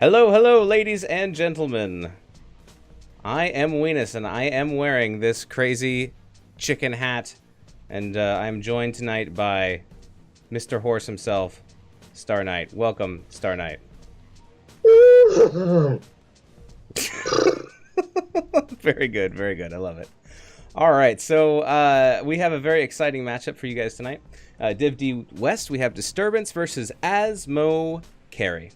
Hello, hello, ladies and gentlemen. I am Weenus, and I am wearing this crazy chicken hat, and I'm joined tonight by Mr. Horse himself, Star Knight. Welcome, Star Knight. Very good, very good. I love it. All right, so we have a very exciting matchup for you guys tonight. Div D West, we have Disturbance versus Azmo Carry.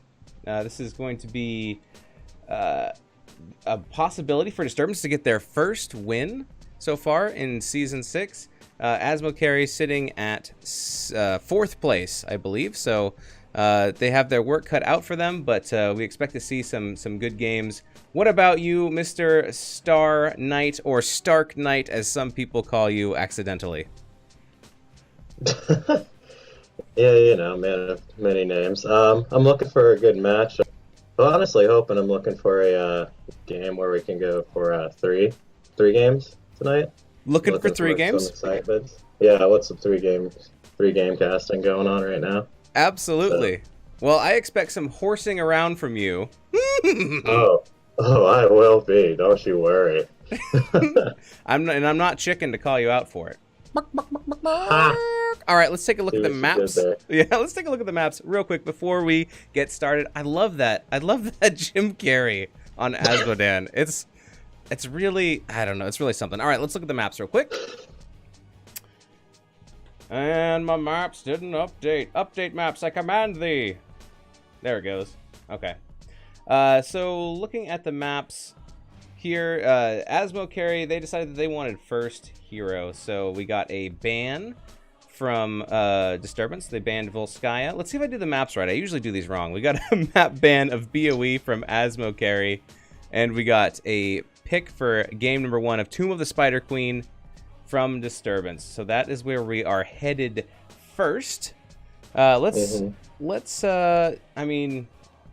This is going to be a possibility for Disturbance to get their first win so far in Season 6. Azmo Carry sitting at 4th place, I believe. So They have their work cut out for them, but we expect to see some good games. What about you, Mr. Star Knight, or Stark Knight, as some people call you accidentally? Yeah, man of many names. I'm looking for a good match. I'm honestly hoping I'm looking for a game where we can go for three games tonight. Looking for Looking three for some games? excitement. Yeah, what's the three game casting going on right now? So, Absolutely. Well, I expect some horsing around from you. oh, I will be. Don't you worry. I'm not chicken to call you out for it. Ha! All right, let's take a look See at the what you did maps. there. Yeah, let's take a look at the maps real quick before we get started. I love that. I love that Jim Carrey on Azmodan. It's really, I don't know, it's really something. All right, let's look at the maps real quick. And my maps didn't update. Update maps, I command thee. There it goes. Okay. So looking at the maps here, Azmo Carry, they decided that they wanted first hero. So we got a ban from Disturbance. They banned Volskaya. Let's see if I do the maps right. I usually do these wrong. We got a map ban of BOE from Azmo Carry. And we got a pick for game number 1 of Tomb of the Spider Queen from Disturbance. So that is where we are headed first. Let's I mean,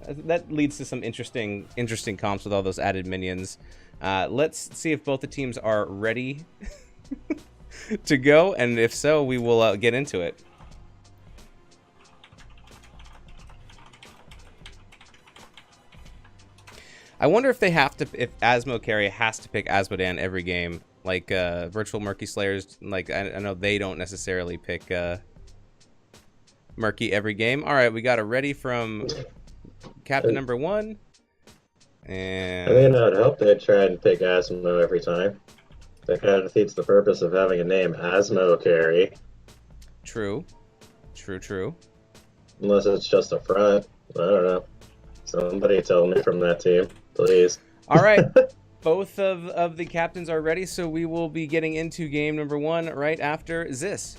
that leads to some interesting comps with all those added minions. Let's see if both the teams are ready to go, and if so, we will get into it. I wonder if they have to, if Azmo Carry has to pick Azmodan every game, like Virtual Murky Slayers. Like I know they don't necessarily pick Murky every game. All right, we got a ready from Captain number 1, and I mean, I'd hope they'd try and pick Asmo every time. That kind of defeats the purpose of having a name, Asmo Carry. True. Unless it's just a front. I don't know. Somebody tell me from that team, please. All right. Both of the captains are ready, so we will be getting into game number 1 right after this.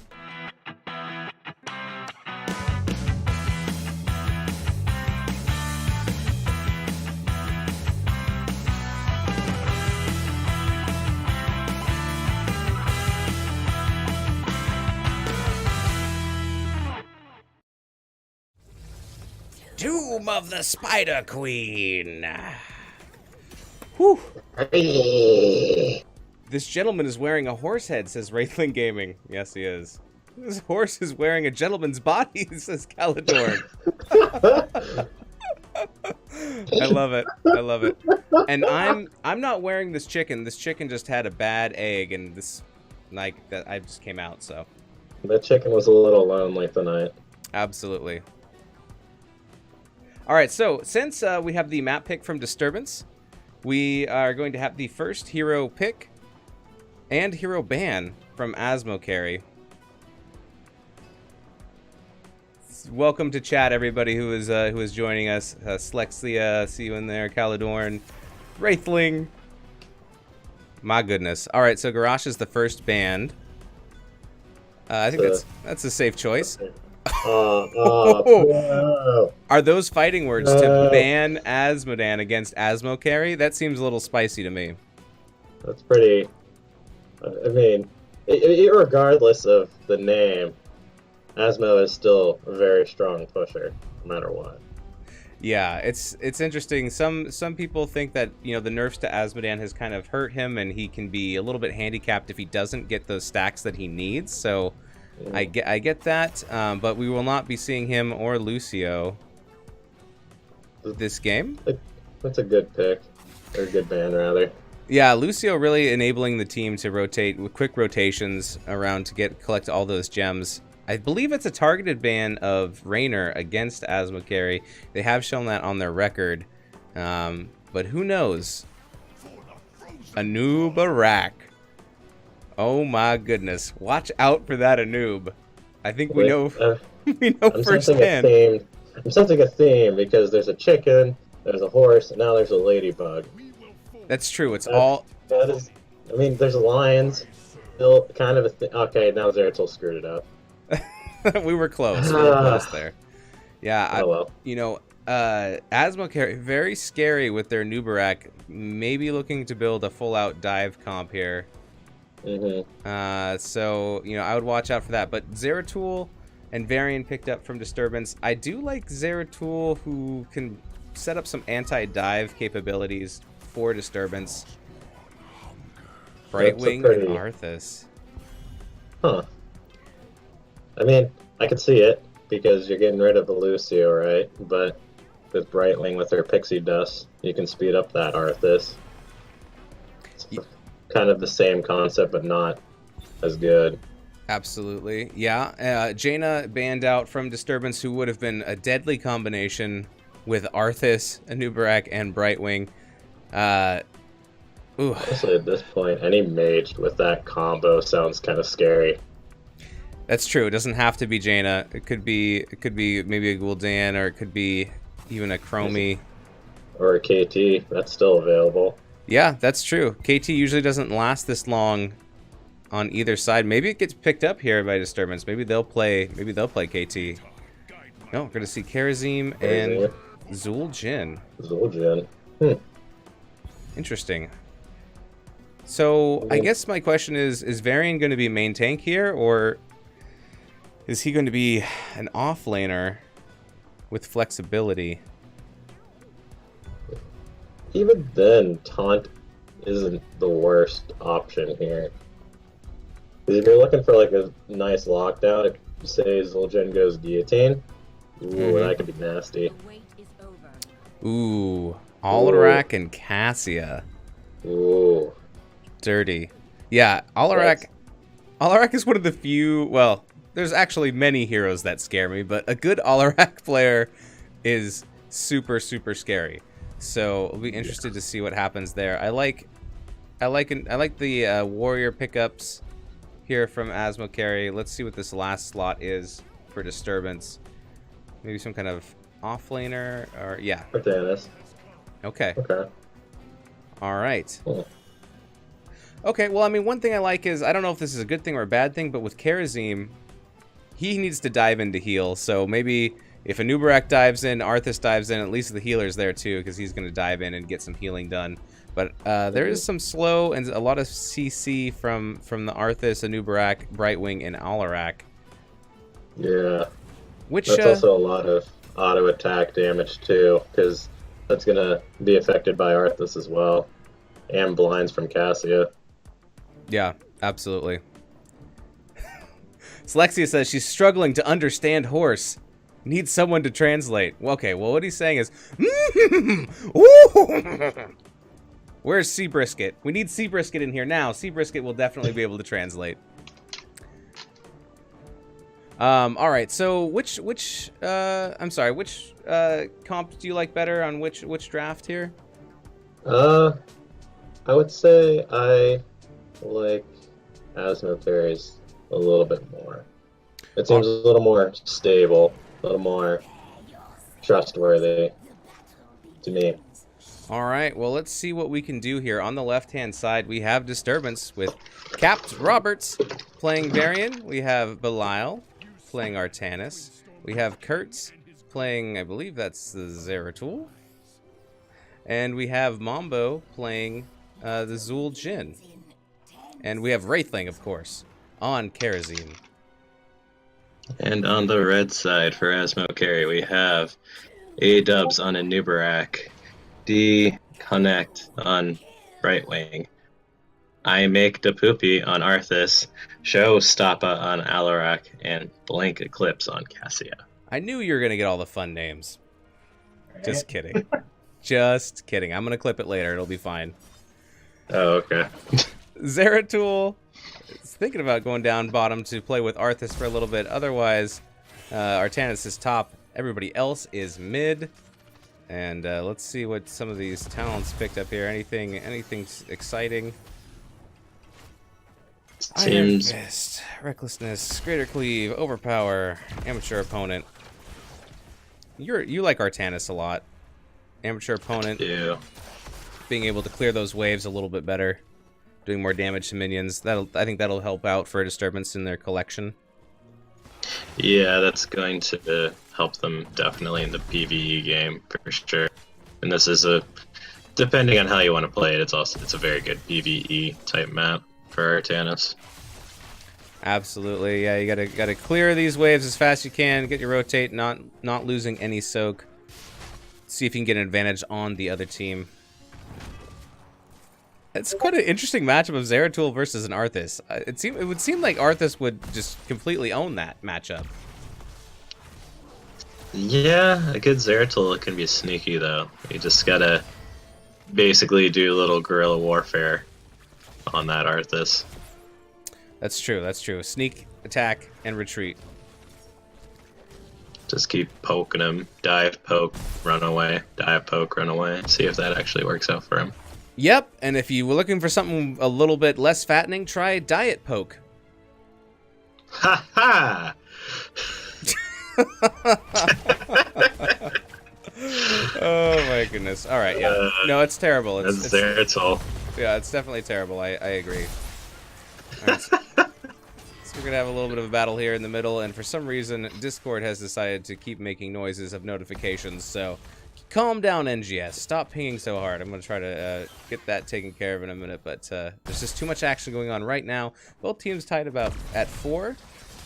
Tomb of the Spider Queen. Whew. This gentleman is wearing a horse head, says Wraithling Gaming. Yes, he is. This horse is wearing a gentleman's body, says Caladorn. I love it. I love it. And I'm not wearing this chicken. This chicken just had a bad egg, and this, like, that I just came out, so. The chicken was a little lonely tonight. Absolutely. All right, so since we have the map pick from Disturbance, we are going to have the first hero pick and hero ban from Azmo Carry. Welcome to chat, everybody who is joining us. Slexia, see you in there. Caladorn, Wraithling. My goodness. All right, so Garrosh is the first banned. I think that's a safe choice. No. Are those fighting words to ban Azmodan against Azmo Carry? That seems a little spicy to me. That's pretty. I mean, regardless of the name, Asmo is still a very strong pusher, no matter what. Yeah, it's interesting. Some people think that, you know, the nerfs to Azmodan has kind of hurt him, and he can be a little bit handicapped if he doesn't get those stacks that he needs. So I get that, but we will not be seeing him or Lucio this game. That's a good pick, or a good ban rather. Yeah, Lucio really enabling the team to rotate with quick rotations around to collect all those gems. I believe it's a targeted ban of Raynor against Azmo Carry. They have shown that on their record, but who knows? Anub Arak. Oh my goodness! Watch out for that Anub. I think we know. We know firsthand. I'm sensing a theme because there's a chicken, there's a horse, and now there's a ladybug. That's true. It's all. That is. I mean, there's lions. Still kind of a thing. Okay, now Zeratul screwed it up. We were close. We were close there. Yeah, Oh well. you know, Azmo carry very scary with their Nubarak. Maybe looking to build a full-out dive comp here. So you know, I would watch out for that. But Zeratul and Varian picked up from Disturbance. I do like Zeratul, who can set up some anti-dive capabilities for Disturbance. Brightwing and Arthas. Huh. I mean, I could see it because you're getting rid of the Lucio, right? But with Brightwing with her pixie dust, you can speed up that Arthas. It's kind of the same concept, but not as good. Absolutely, yeah. Jaina banned out from Disturbance, who would have been a deadly combination with Arthas, Anubarak, and Brightwing. Honestly, at this point, any mage with that combo sounds kind of scary. That's true. It doesn't have to be Jaina. It could be maybe a Gul'dan, or it could be even a Chromie. Or a KT. That's still available. Yeah, that's true. KT usually doesn't last this long on either side. Maybe it gets picked up here by Disturbance. Maybe they'll play KT. No, we're gonna see Karazim and Zul'jin. Interesting. So I guess my question is Varian going to be main tank here, or is he going to be an offlaner with flexibility? Even then, taunt isn't the worst option here. If you're looking for like a nice lockdown, if say Zul'jin goes guillotine, that could be nasty. Ooh, Alarak and Cassia. Ooh. Dirty. Yeah, Alarak is one of the few, well, there's actually many heroes that scare me, but a good Alarak player is super, super scary. So I'll be interested to see what happens there. I like the warrior pickups here from Azmo carry. Let's see what this last slot is for Disturbance. Maybe some kind of offlaner, or yeah. Artanis. Okay. Okay. All right. Cool. Okay, well, I mean, one thing I like is, I don't know if this is a good thing or a bad thing, but with Karazim, he needs to dive in to heal. So maybe if a Nubarak dives in, Arthas dives in, at least the healer's there too, because he's going to dive in and get some healing done. But there is some slow and a lot of CC from the Arthas, Anubarak, Brightwing, and Alarak. Yeah. Which that's also a lot of auto attack damage too, because that's going to be affected by Arthas as well, and blinds from Cassia. Yeah, absolutely. Slexia says she's struggling to understand horse. Needs someone to translate. Okay, well, what he's saying is, where's Seabrisket? We need Seabrisket in here now. Seabrisket will definitely be able to translate. All right. So which comp do you like better on which draft here? I would say I like Azmo carries a little bit more. It seems a little more stable, a little more trustworthy to me. All right, well, let's see what we can do here. On the left-hand side, we have Disturbance with Capt. Roberts playing Varian. We have Belial playing Artanis. We have Kurtz playing, I believe that's the Zeratul. And we have Mambo playing the Zul'jin. And we have Wraithling, of course, on Karazim. And on the red side for Azmo carry, we have A-dubs on Anubarak, D Connect on Brightwing, I Make Da Poopy on Arthas, Show Stoppa on Alarak, and Blank Eclipse on Cassia. I knew you were going to get all the fun names. Just kidding. Just kidding. I'm going to clip it later. It'll be fine. Oh, okay. Zeratul is thinking about going down bottom to play with Arthas for a little bit. Otherwise, Artanis is top. Everybody else is mid. And let's see what some of these talents picked up here. Anything exciting? Iron Fist, Recklessness, Greater Cleave, Overpower, Amateur Opponent. You like Artanis a lot. Amateur Opponent. Yeah. Being able to clear those waves a little bit better. Doing more damage to minions. I think that'll help out for a Disturbance in their collection. Yeah, that's going to help them definitely in the PvE game for sure. And this is a, depending on how you want to play it, it's a very good PvE type map for Artanis. Absolutely, yeah. You gotta clear these waves as fast as you can. Get your rotate, not losing any soak. See if you can get an advantage on the other team. It's quite an interesting matchup of Zeratul versus an Arthas. It would seem like Arthas would just completely own that matchup. Yeah, a good Zeratul can be sneaky though. You just gotta basically do a little guerrilla warfare on that Arthas. That's true. That's true. Sneak, attack, and retreat. Just keep poking him. Dive, poke, run away. Dive, poke, run away. See if that actually works out for him. Yep, and if you were looking for something a little bit less fattening, try diet poke. Ha ha! Oh my goodness. All right, yeah. No, it's terrible. It's Zeratul. Yeah, it's definitely terrible. I agree. All right, so we're going to have a little bit of a battle here in the middle, and for some reason, Discord has decided to keep making noises of notifications, so calm down, NGS. Stop pinging so hard. I'm going to try to get that taken care of in a minute, but there's just too much action going on right now. Both teams tied about at 4.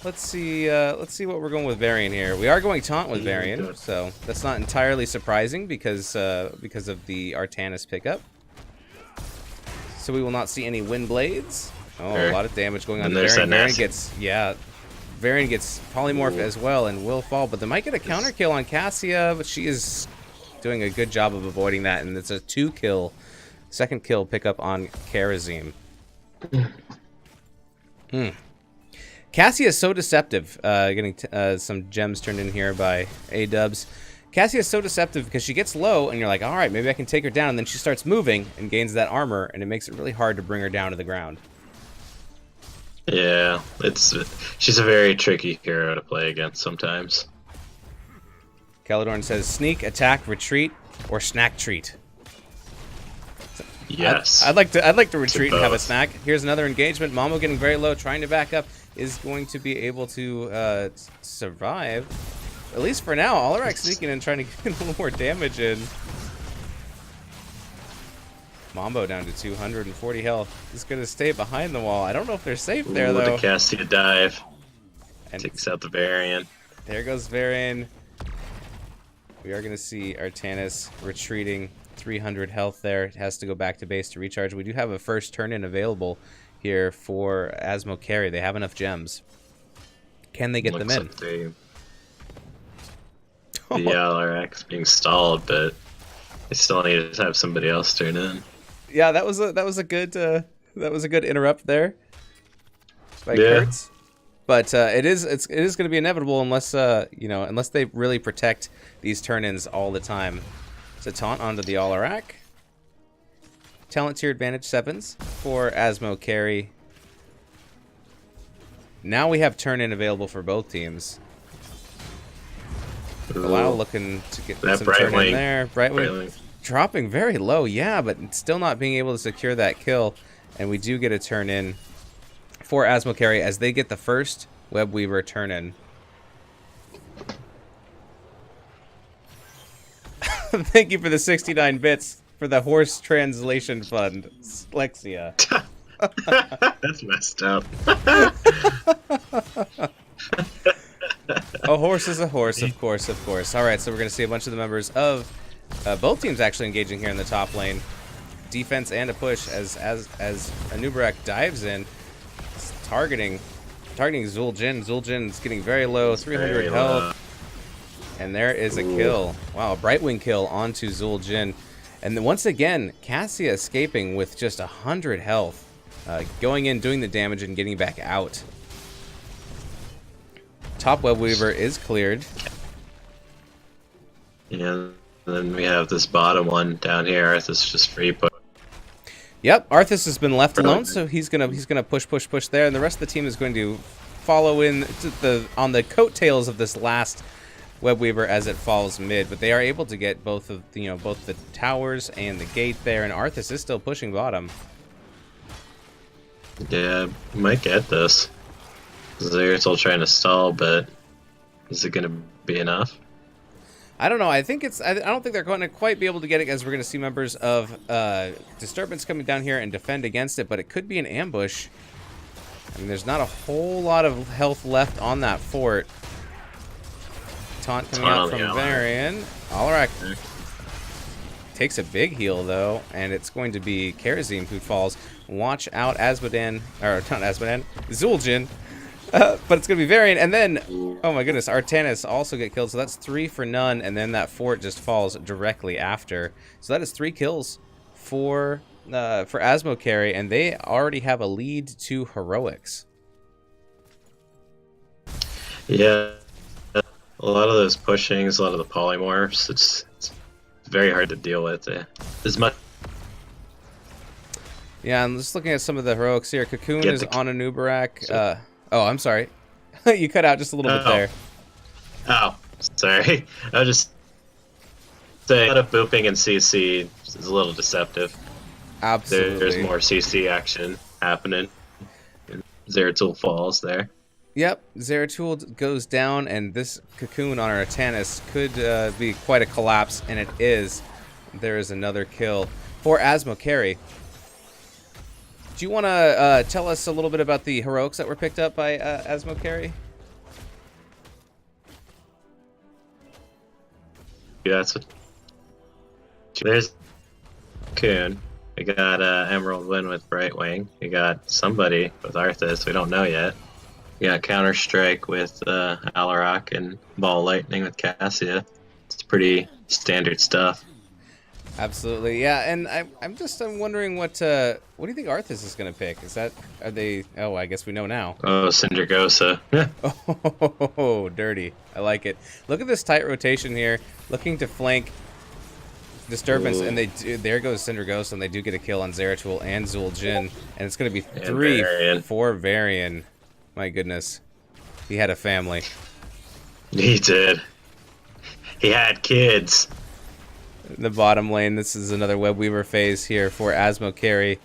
Let's see what we're going with Varian here. We are going taunt with Varian, so that's not entirely surprising because of the Artanis pickup. So we will not see any wind blades. Oh, a lot of damage going on to Varian. Varian gets polymorph as well and will fall, but they might get a counter kill on Cassia, but she is doing a good job of avoiding that, and it's a 2-kill, second kill pickup on Karazim. Cassia is so deceptive, getting some gems turned in here by A-dubs. Cassia is so deceptive because she gets low, and you're like, all right, maybe I can take her down, and then she starts moving and gains that armor, and it makes it really hard to bring her down to the ground. Yeah, she's a very tricky hero to play against sometimes. Caledorn says, sneak, attack, retreat, or snack treat. Yes. I'd like to retreat and have a snack. Here's another engagement. Mamo getting very low, trying to back up. Is going to be able to survive. At least for now. Alarak sneaking and trying to get a little more damage in. Mambo down to 240 health. Is going to stay behind the wall. I don't know if they're safe there, though. The Cassia dive. And takes out the Varian. There goes Varian. We are going to see Artanis retreating. 300 health there. It has to go back to base to recharge. We do have a first turn-in available here for Azmo carry. They have enough gems. Can they get them in? Like the Alarak's being stalled, but they still need to have somebody else turn in. Yeah, that was a good interrupt there by Kurtz. But it is going to be inevitable unless unless they really protect these turn-ins all the time. So taunt onto the Alarak. Talent tier advantage 7s for Azmo carry. Now we have turn-in available for both teams. Bilal looking to get some turn-in there. Brightwing dropping very low, yeah, but still not being able to secure that kill. And we do get a turn-in for Azmo carry as they get the first Web Weaver turn-in. Thank you for the 69 bits for the horse translation fund, Lexia. That's messed up. A horse is a horse, of course, of course. All right, so we're going to see a bunch of the members of both teams actually engaging here in the top lane. Defense and a push as Anubarak dives in, targeting Zul'jin. Zul'jin's getting very low, 300 health. And there is a kill. Wow, a Brightwing kill onto Zul'jin. And then once again, Cassia escaping with just 100 health. Going in, doing the damage, and getting back out. Top Web Weaver is cleared. Yeah, and then we have this bottom one down here. Arthas just free put. Yep, Arthas has been left alone, so he's gonna push there, and the rest of the team is going to follow in on the coattails of this last Web Weaver as it falls mid. But they are able to get both the towers and the gate there, and Arthas is still pushing bottom. Yeah, we might get this. They're still trying to stall, but Is it going to be enough? I don't know. I think it's. I don't think they're going to quite be able to get it, as we're going to see members of Disturbance coming down here and defend against it. But it could be an ambush. I mean, there's not a whole lot of health left on that fort. Taunt coming out from Varian. Alarak takes a big heal, though, and it's going to be Karazim who falls. Watch out, Azmodan, or not Azmodan, Zul'jin. But it's going to be Varian, and then, oh my goodness, Artanis also get killed, so that's 3 for none, and then that fort just falls directly after. So that is 3 kills for Azmo carry, and they already have a lead to heroics. Yeah, a lot of those pushings, a lot of the polymorphs, it's very hard to deal with. As much. Yeah, I'm just looking at some of the heroics here. Cocoon is on a Nubarak. Oh, I'm sorry. You cut out just a little bit there. Oh, sorry. I was just saying, a lot of booping and CC is a little deceptive. Absolutely. There's more CC action happening. Zeratul falls there. Yep, Zeratul goes down, and this Cocoon on our Artanis could be quite a collapse, and it is. There is another kill for Azmo carry. Do you want to tell us a little bit about the heroics that were picked up by Azmo carry? Yeah, that's what. There's Cocoon. We got Emerald Wind with Brightwing. We got somebody with Arthas. We don't know yet. We got Counter Strike with Alarak and Ball Lightning with Cassia. It's pretty standard stuff. Absolutely, yeah. And I'm wondering what do you think Arthas is going to pick? Are they? Oh, I guess we know now. Oh, Syndragosa. Oh, dirty. I like it. Look at this tight rotation here, looking to flank Disturbance, and there goes Syndragosa, and they do get a kill on Zeratul and Zul'jin, and it's going to be 3 for Varian. My goodness, he had a family. He did. He had kids. In the bottom lane, this is another Webweaver phase here for Azmo carry.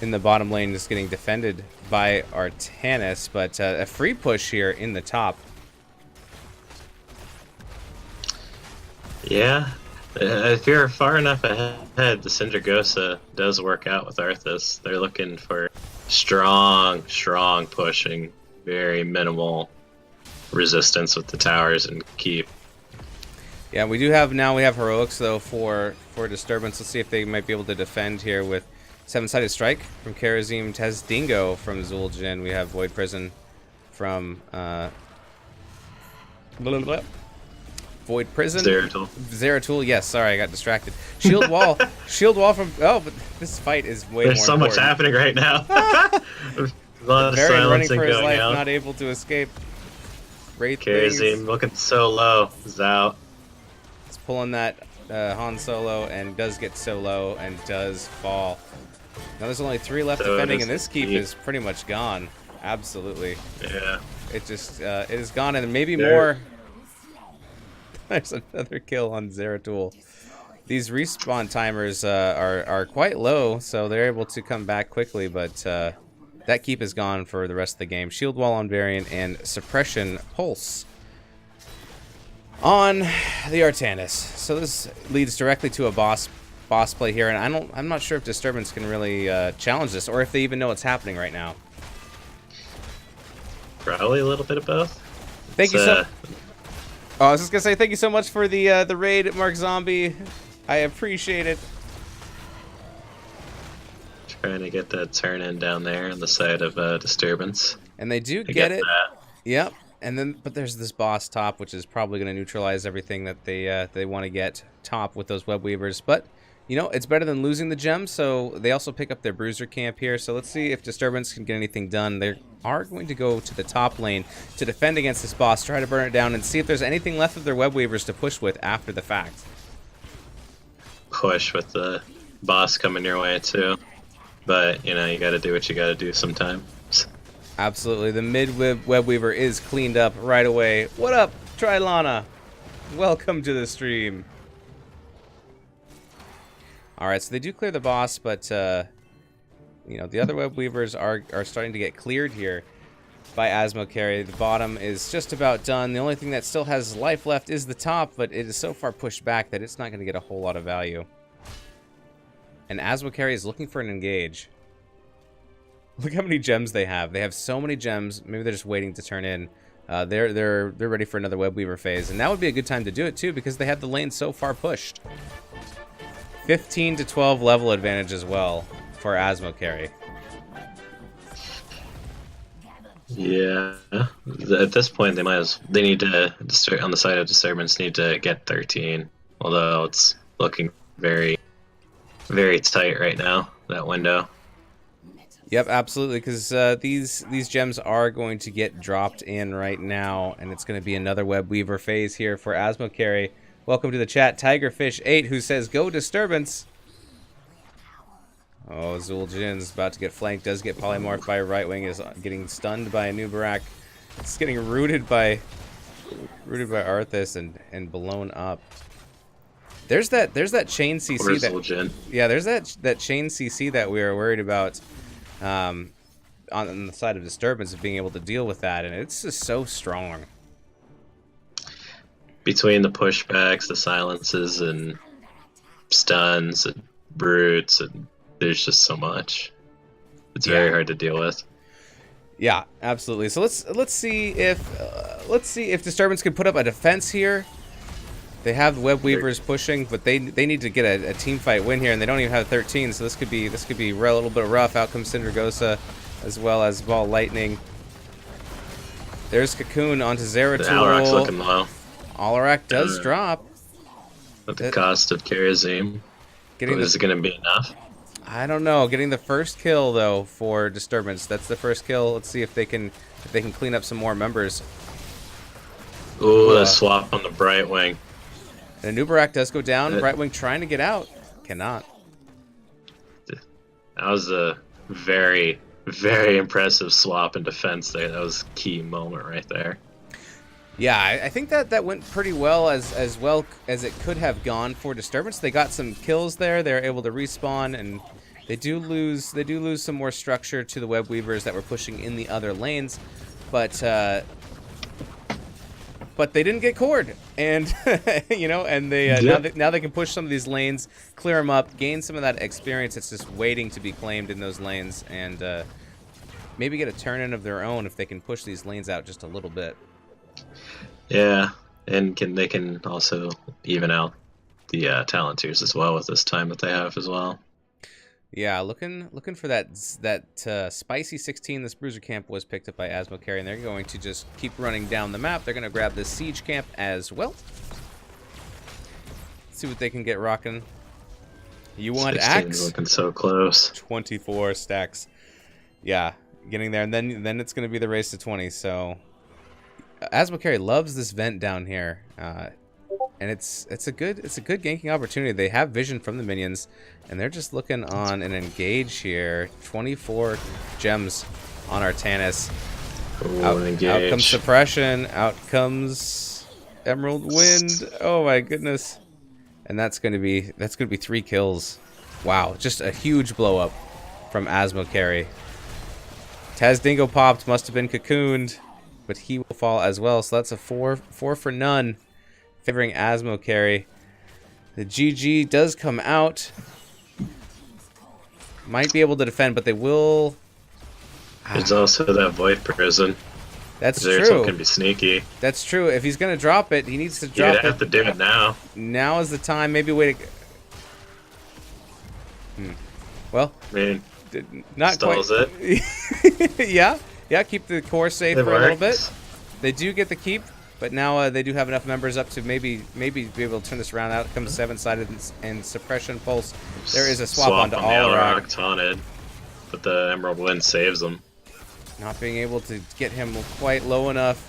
In the bottom lane, is getting defended by Artanis, but a free push here in the top. Yeah, if you're far enough ahead, the Syndragosa does work out with Arthas. They're looking for strong pushing, very minimal resistance with the towers and keep. Yeah, we have heroics though for Disturbance. Let's see if they might be able to defend here with 7-sided strike from Karazim, Tez Dingo from Zul'jin. We have Void Prison from Void Prison. Zeratul. Yes, sorry, I got distracted. Shield Wall from. Oh, but this fight is way more. There's so much happening right now. A lot of Varian running silencing for his going life, out. not able to escape. Great Karazim looking so low. Is out. It's pulling that Han Solo and does get so low and does fall. Now there's only 3 left defending, and this keep is pretty much gone. Absolutely. Yeah. It just it is gone, and maybe more. There's another kill on Zeratul. These respawn timers are quite low, so they're able to come back quickly, but that keep is gone for the rest of the game. Shield Wall on Varian and Suppression Pulse on the Artanis. So this leads directly to a boss play here, and I'm not sure if Disturbance can really challenge this, or if they even know what's happening right now. Probably a little bit of both. Thank you so. Oh, I was just gonna say thank you so much for the raid, Mark Zombie. I appreciate it. Trying to get that turn in down there on the side of Disturbance. And they do get it. That. Yep. And then, but there's this boss top, which is probably going to neutralize everything that they want to get top with those web weavers. But you know, it's better than losing the gem. So they also pick up their bruiser camp here. So let's see if Disturbance can get anything done. They are going to go to the top lane to defend against this boss, try to burn it down, and see if there's anything left of their web weavers to push with after the fact. Push with the boss coming your way too. But, you know, you got to do what you got to do sometimes. Absolutely. The mid-web weaver is cleaned up right away. What up, Trilana? Welcome to the stream. All right, so they do clear the boss, but, you know, the other web weavers are starting to get cleared here. by Azmo Carry. The bottom is just about done. The only thing that still has life left is the top, but it is so far pushed back that it's not going to get a whole lot of value. And Azmo Carry is looking for an engage. Look how many gems they have. They have so many gems. Maybe they're just waiting to turn in. They're ready for another Web Weaver phase, and that would be a good time to do it too because they have the lane so far pushed. 15 to 12 level advantage as well for Azmo Carry. Yeah, at this point they need to on the side of Disturbance need to get 13. Although it's looking very, very tight right now, that window. Yep, absolutely, because these gems are going to get dropped in right now, and it's going to be another Web Weaver phase here for Azmo Carry. Welcome to the chat, Tigerfish8, who says, "Go Disturbance." Oh, Zul'jin's about to get flanked. Does get polymorphed by right wing. Is getting stunned by a Nubarak. It's getting rooted by Arthas and blown up. There's that chain CC that Zul'jin. Yeah, there's that chain CC that we were worried about on the side of Disturbance of being able to deal with that, and it's just so strong. Between the pushbacks, the silences, and stuns, and brutes, and there's just so much. It's very hard to deal with. Yeah, absolutely. So let's see if Disturbance can put up a defense here. They have the Web Weavers pushing, but they need to get a team fight win here, and they don't even have 13. So this could be a little bit rough. Out comes Syndragosa, as well as Ball Lightning. There's Cocoon onto Zeratul. Alarak's looking low. Alarak does drop. At the cost of Karazim. Is it going to be enough? I don't know. Getting the first kill though for Disturbance. That's the first kill. Let's see if they can clean up some more members. Ooh, a swap on the Bright Wing. And Nubarak does go down. Bright Wing trying to get out. Cannot. That was a very, very impressive swap in defense there. That was a key moment right there. Yeah, I think that went pretty well as well as it could have gone for Disturbance. They got some kills there. They're able to respawn, and they do lose some more structure to the Web Weavers that were pushing in the other lanes, but they didn't get cored, and and they now they can push some of these lanes, clear them up, gain some of that experience that's just waiting to be claimed in those lanes, and maybe get a turn in of their own if they can push these lanes out just a little bit. Yeah, and they can also even out the talent tiers as well with this time that they have as well. Yeah, looking for that spicy 16. This Bruiser camp was picked up by Azmo Carry, and they're going to just keep running down the map. They're going to grab this siege camp as well. See what they can get rocking. You want 16's axe? Looking so close. 24 stacks. Yeah, getting there, and then it's going to be the race to 20. So Azmo Carry loves this vent down here, and it's a good ganking opportunity. They have vision from the minions, and they're just looking on an engage here. 24 gems on Artanis. Out comes suppression. Out comes Emerald Wind. Oh my goodness! And that's gonna be 3 kills. Wow, just a huge blow up from Azmo Carry. Taz Dingo popped, must have been cocooned, but he will fall as well. So that's a 4 for none, favoring Azmo Carry. The GG does come out. Might be able to defend, but they will. There's also that Void Prison. That's true. true. Can be sneaky. That's true. If he's gonna drop it, he needs to drop it. You have to do it now. Now is the time. Maybe wait. Well, I mean, not stalls quite. it. Yeah. Keep the core safe for a little bit. They do get the keep, but now they do have enough members up to maybe be able to turn this around. Out comes 7-sided and suppression pulse. There is a swap onto Alarak. Taunted, but the Emerald Wind saves them. Not being able to get him quite low enough.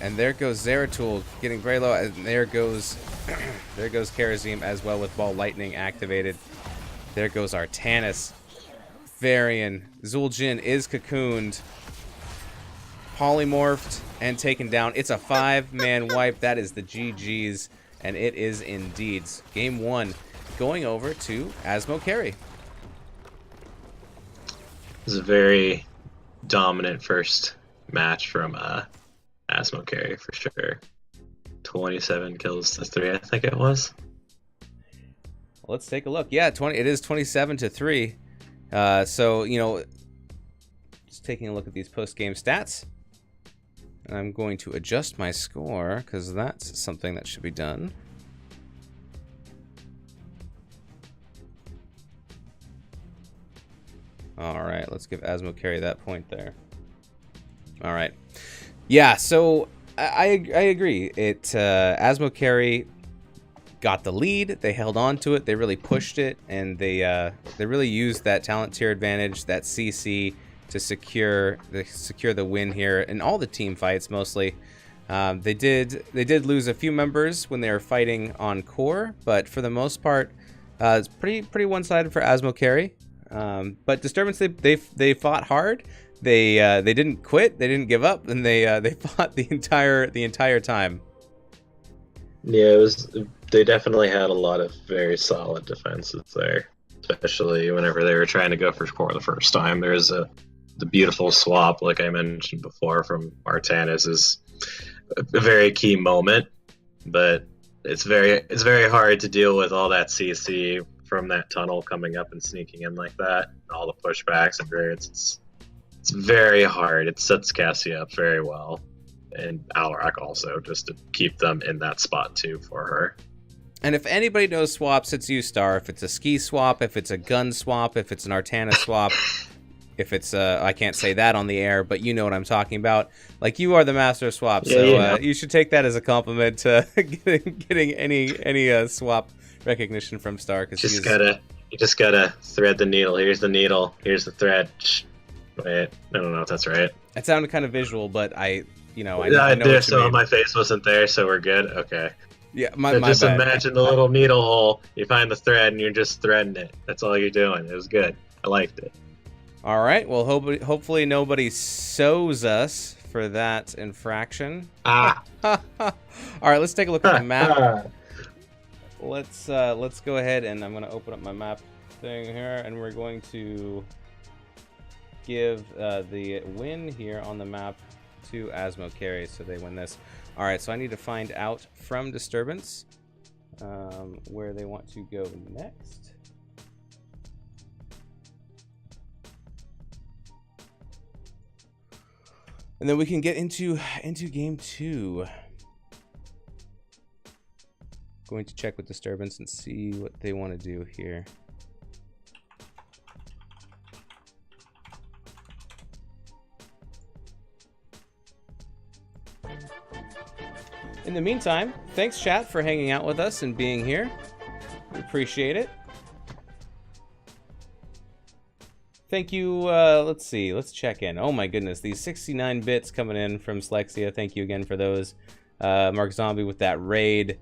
And there goes Zeratul getting very low. And there goes Karazim as well with Ball Lightning activated. There goes Artanis. Varian. Zul'jin is cocooned. Polymorphed and taken down. It's a 5-man wipe. That is the GG's. And it is indeed. Game 1 going over to Azmo Carry. This is a very dominant first match from Azmo Carry for sure. 27 kills to 3, I think it was. Well, let's take a look. Yeah, it is 27-3. So, you know, just taking a look at these post-game stats. I'm going to adjust my score because that's something that should be done. All right, let's give Azmo Carry that point there. All right. Yeah, so I agree. Azmo Carry got the lead. They held on to it. They really pushed it, and they really used that talent tier advantage, that CC, to secure the win here in all the team fights mostly. They did lose a few members when they were fighting on core, but for the most part, it's pretty one-sided for Azmo Carry. But Disturbance, they fought hard. They didn't quit. They didn't give up, and they fought the entire time. Yeah, they definitely had a lot of very solid defenses there, especially whenever they were trying to go for core the first time. There's the beautiful swap, like I mentioned before, from Artanis is a very key moment, but it's very hard to deal with all that CC from that tunnel coming up and sneaking in like that, and all the pushbacks and raids. It's very hard. It sets Cassie up very well, and Alrak also, just to keep them in that spot too for her. And if anybody knows swaps, it's you, Star. If it's a ski swap, if it's a gun swap, if it's an Artanis swap, if it's I can't say that on the air, but you know what I'm talking about. Like, you are the master of swaps, Yeah, so yeah. you should take that as a compliment to getting any swap recognition from Star. Because you just gotta thread the needle. Here's the needle. Here's the thread. Wait, I don't know if that's right. It sounded kind of visual, but I know what you mean. My face wasn't there, so we're good. Okay. Yeah, my just bad. Imagine the little needle hole. You find the thread, and you're just threading it. That's all you're doing. It was good. I liked it. All right. Well, hopefully nobody sews us for that infraction. Ah. All right. Let's take a look at the map. Let's go ahead, and I'm going to open up my map thing here, and we're going to give the win here on the map to Azmo Carry, so they win this. All right. So I need to find out from Disturbance where they want to go next. And then we can get into game 2. Going to check with Disturbance and see what they want to do here. In the meantime, thanks chat for hanging out with us and being here. We appreciate it. Thank you. Let's see. Let's check in. Oh my goodness, these 69 bits coming in from Slexia. Thank you again for those. Mark Zombie with that raid,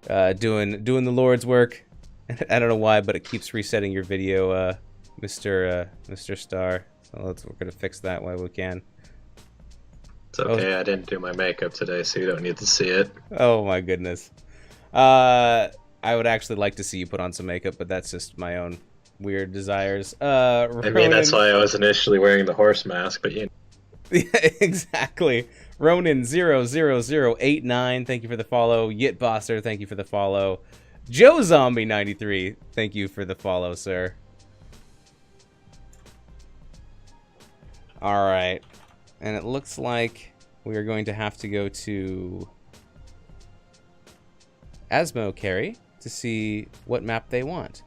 doing the Lord's work. I don't know why, but it keeps resetting your video, Mr. Star. So we're gonna fix that while we can. It's okay. I didn't do my makeup today, so you don't need to see it. Oh my goodness. I would actually like to see you put on some makeup, but that's just my own weird desires. I mean, that's why I was initially wearing the horse mask, but you know. Yeah, exactly. Ronin00089, thank you for the follow. Yitbosser, thank you for the follow. Joe Zombie 93, thank you for the follow, sir. All right, and it looks like we are going to have to go to Azmo Carry to see what map they want.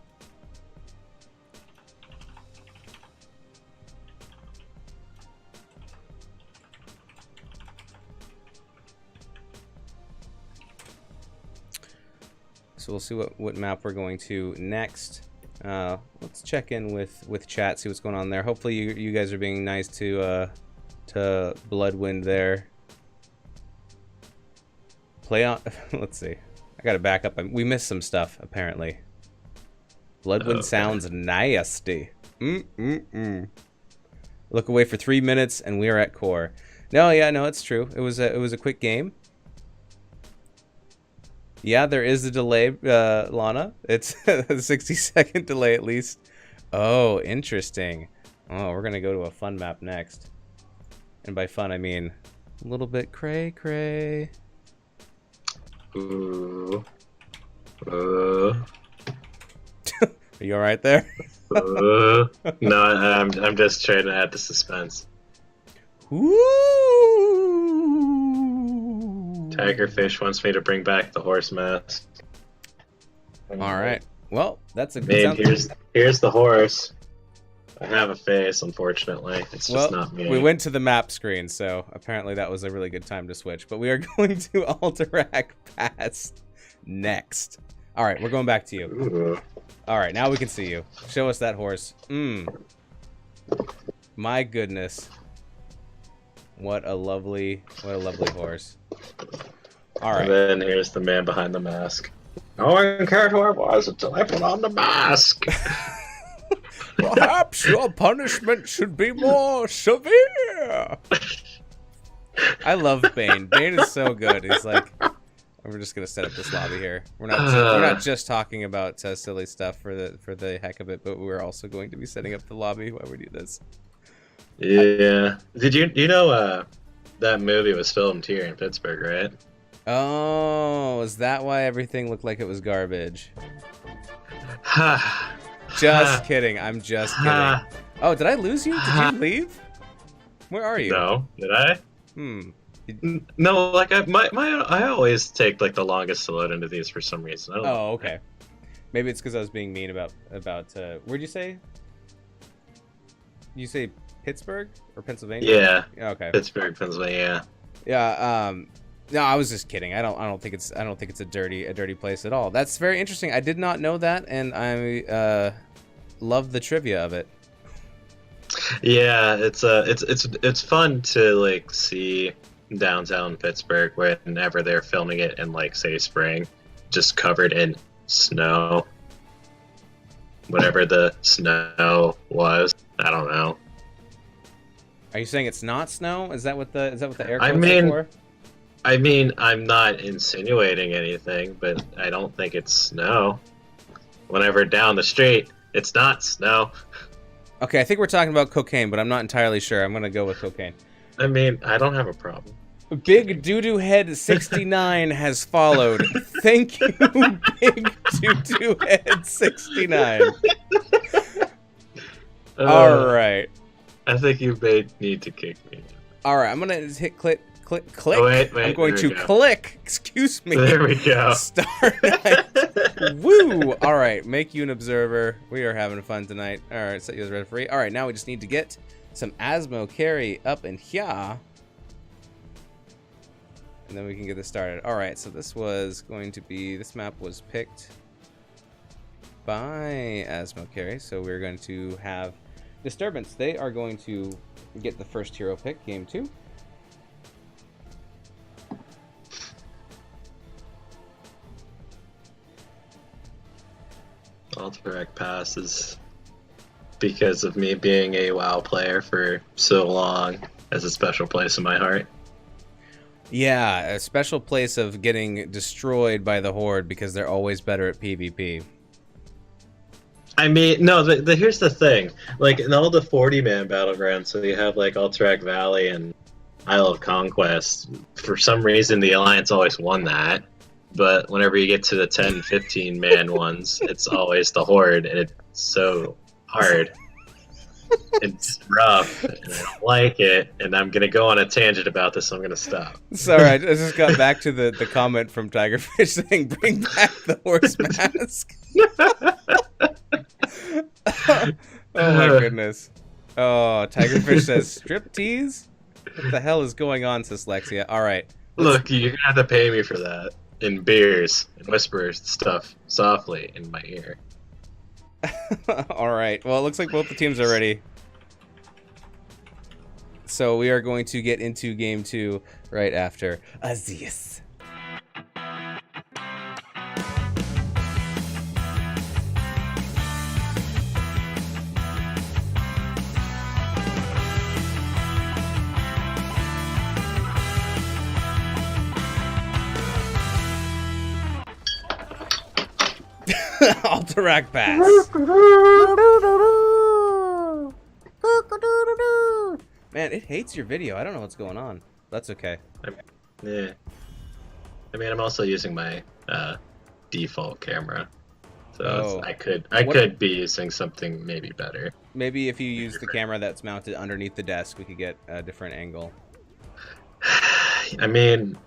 So we'll see what map we're going to next. Let's check in with chat, see what's going on there. Hopefully you guys are being nice to Bloodwind there. Play on. Let's see. I gotta back up. We missed some stuff apparently. Bloodwind sounds nasty. Look away for 3 minutes and we are at core. No, it's true. It was a quick game. Yeah, there is a delay, Lana. It's a 60-second delay at least. Oh, interesting. Oh, we're gonna go to a fun map next. And by fun, I mean a little bit cray-cray. Ooh. Are you all right there? No, I'm just trying to add the suspense. Ooh. Tigerfish wants me to bring back the horse mask. All right. Well, that's a Man, good here's the horse. I have a face, unfortunately. It's just not me. We went to the map screen, so apparently that was a really good time to switch. But we are going to Alterac Pass next. All right, we're going back to you. Ooh. All right, now we can see you. Show us that horse. My goodness. What a lovely horse. All right. And then here's the man behind the mask. No one cared who I was until I put on the mask. Perhaps your punishment should be more severe. I love Bane. Bane is so good. He's like, we're just gonna set up this lobby here. We're not just talking about silly stuff for the heck of it, but we're also going to be setting up the lobby while we do this. Yeah. Did you know that movie was filmed here in Pittsburgh, right? Oh, is that why everything looked like it was garbage? Just kidding. I'm just kidding. Oh, did I lose you? Did you leave? Where are you? No. Did I? No, like I always take like the longest to load into these for some reason. I don't know. Oh, okay. Maybe it's because I was being mean about where'd you say? You say Pittsburgh or Pennsylvania? Yeah. Okay. Pittsburgh, Pennsylvania. Yeah. No, I was just kidding. I don't think it's a dirty place at all. That's very interesting. I did not know that, and I love the trivia of it. Yeah, it's fun to like see downtown Pittsburgh whenever they're filming it in like say spring, just covered in snow. Whatever the snow was, I don't know. Are you saying it's not snow? Is that what the air I quotes mean, are for? I mean, I'm not insinuating anything, but I don't think it's snow. Whenever down the street, it's not snow. Okay, I think we're talking about cocaine, but I'm not entirely sure. I'm gonna go with cocaine. I mean, I don't have a problem. Big Doo-Doo Head 69 has followed. Thank you, Big Doo-Doo Head 69. All right. I think you may need to kick me. All right, I'm gonna hit click. Oh, wait, I'm going to go. click. Excuse me. There we go. Start. Woo! All right, make you an observer. We are having fun tonight. All right, set you as referee. All right, now we just need to get some Azmo carry up in here, and then we can get this started. All right, so this map was picked by Azmo carry, so we're going to have Disturbance. They are going to get the first hero pick, game 2. Alterac Pass is because of me being a WoW player for so long as a special place in my heart. Yeah, a special place of getting destroyed by the Horde because they're always better at PvP. I mean, no, here's the thing. Like, in all the 40-man battlegrounds, so you have, like, Alterac Valley and Isle of Conquest, for some reason the Alliance always won that. But whenever you get to the 10, 15-man ones, it's always the Horde, and it's so hard. It's rough, and I don't like it, and I'm going to go on a tangent about this, so I'm going to stop. Sorry, I just got back to the comment from Tigerfish saying, bring back the horse mask. Oh my goodness. Oh, Tigerfish says, striptease? What the hell is going on, Dyslexia? All right. Look, you're going to have to pay me for that. In beers and whisper stuff softly in my ear. All right. Well, it looks like both the teams are ready. So we are going to get into game 2 right after Aziz. Alterac Pass. Man, it hates your video. I don't know what's going on. That's okay. Yeah. I mean, I'm also using my default camera, so I could be using something maybe better. Maybe if you use the camera that's mounted underneath the desk, we could get a different angle. I mean,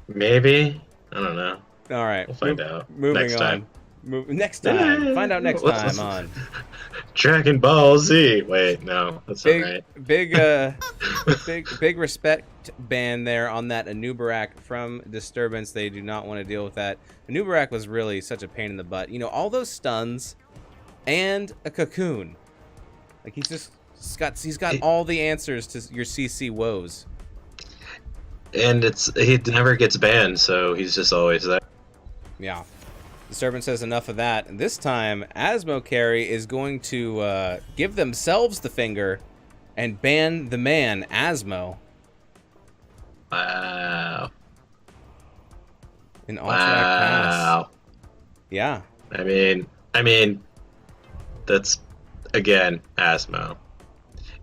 maybe. I don't know. All right. We'll find out Moving next time. Next time. Find out next time on Dragon Ball Z. Wait, no, that's not right. Big respect ban there on that Anubarak from Disturbance. They do not want to deal with that. Anubarak was really such a pain in the butt. You know, all those stuns and a cocoon. Like he's got all the answers to your CC woes. And he never gets banned, so he's just always there. Yeah. Disturbance says enough of that. And this time, Azmo Carry is going to give themselves the finger and ban the man, Azmo. Wow. In Alterac Pass. Wow. Yeah. I mean, that's, again, Azmo.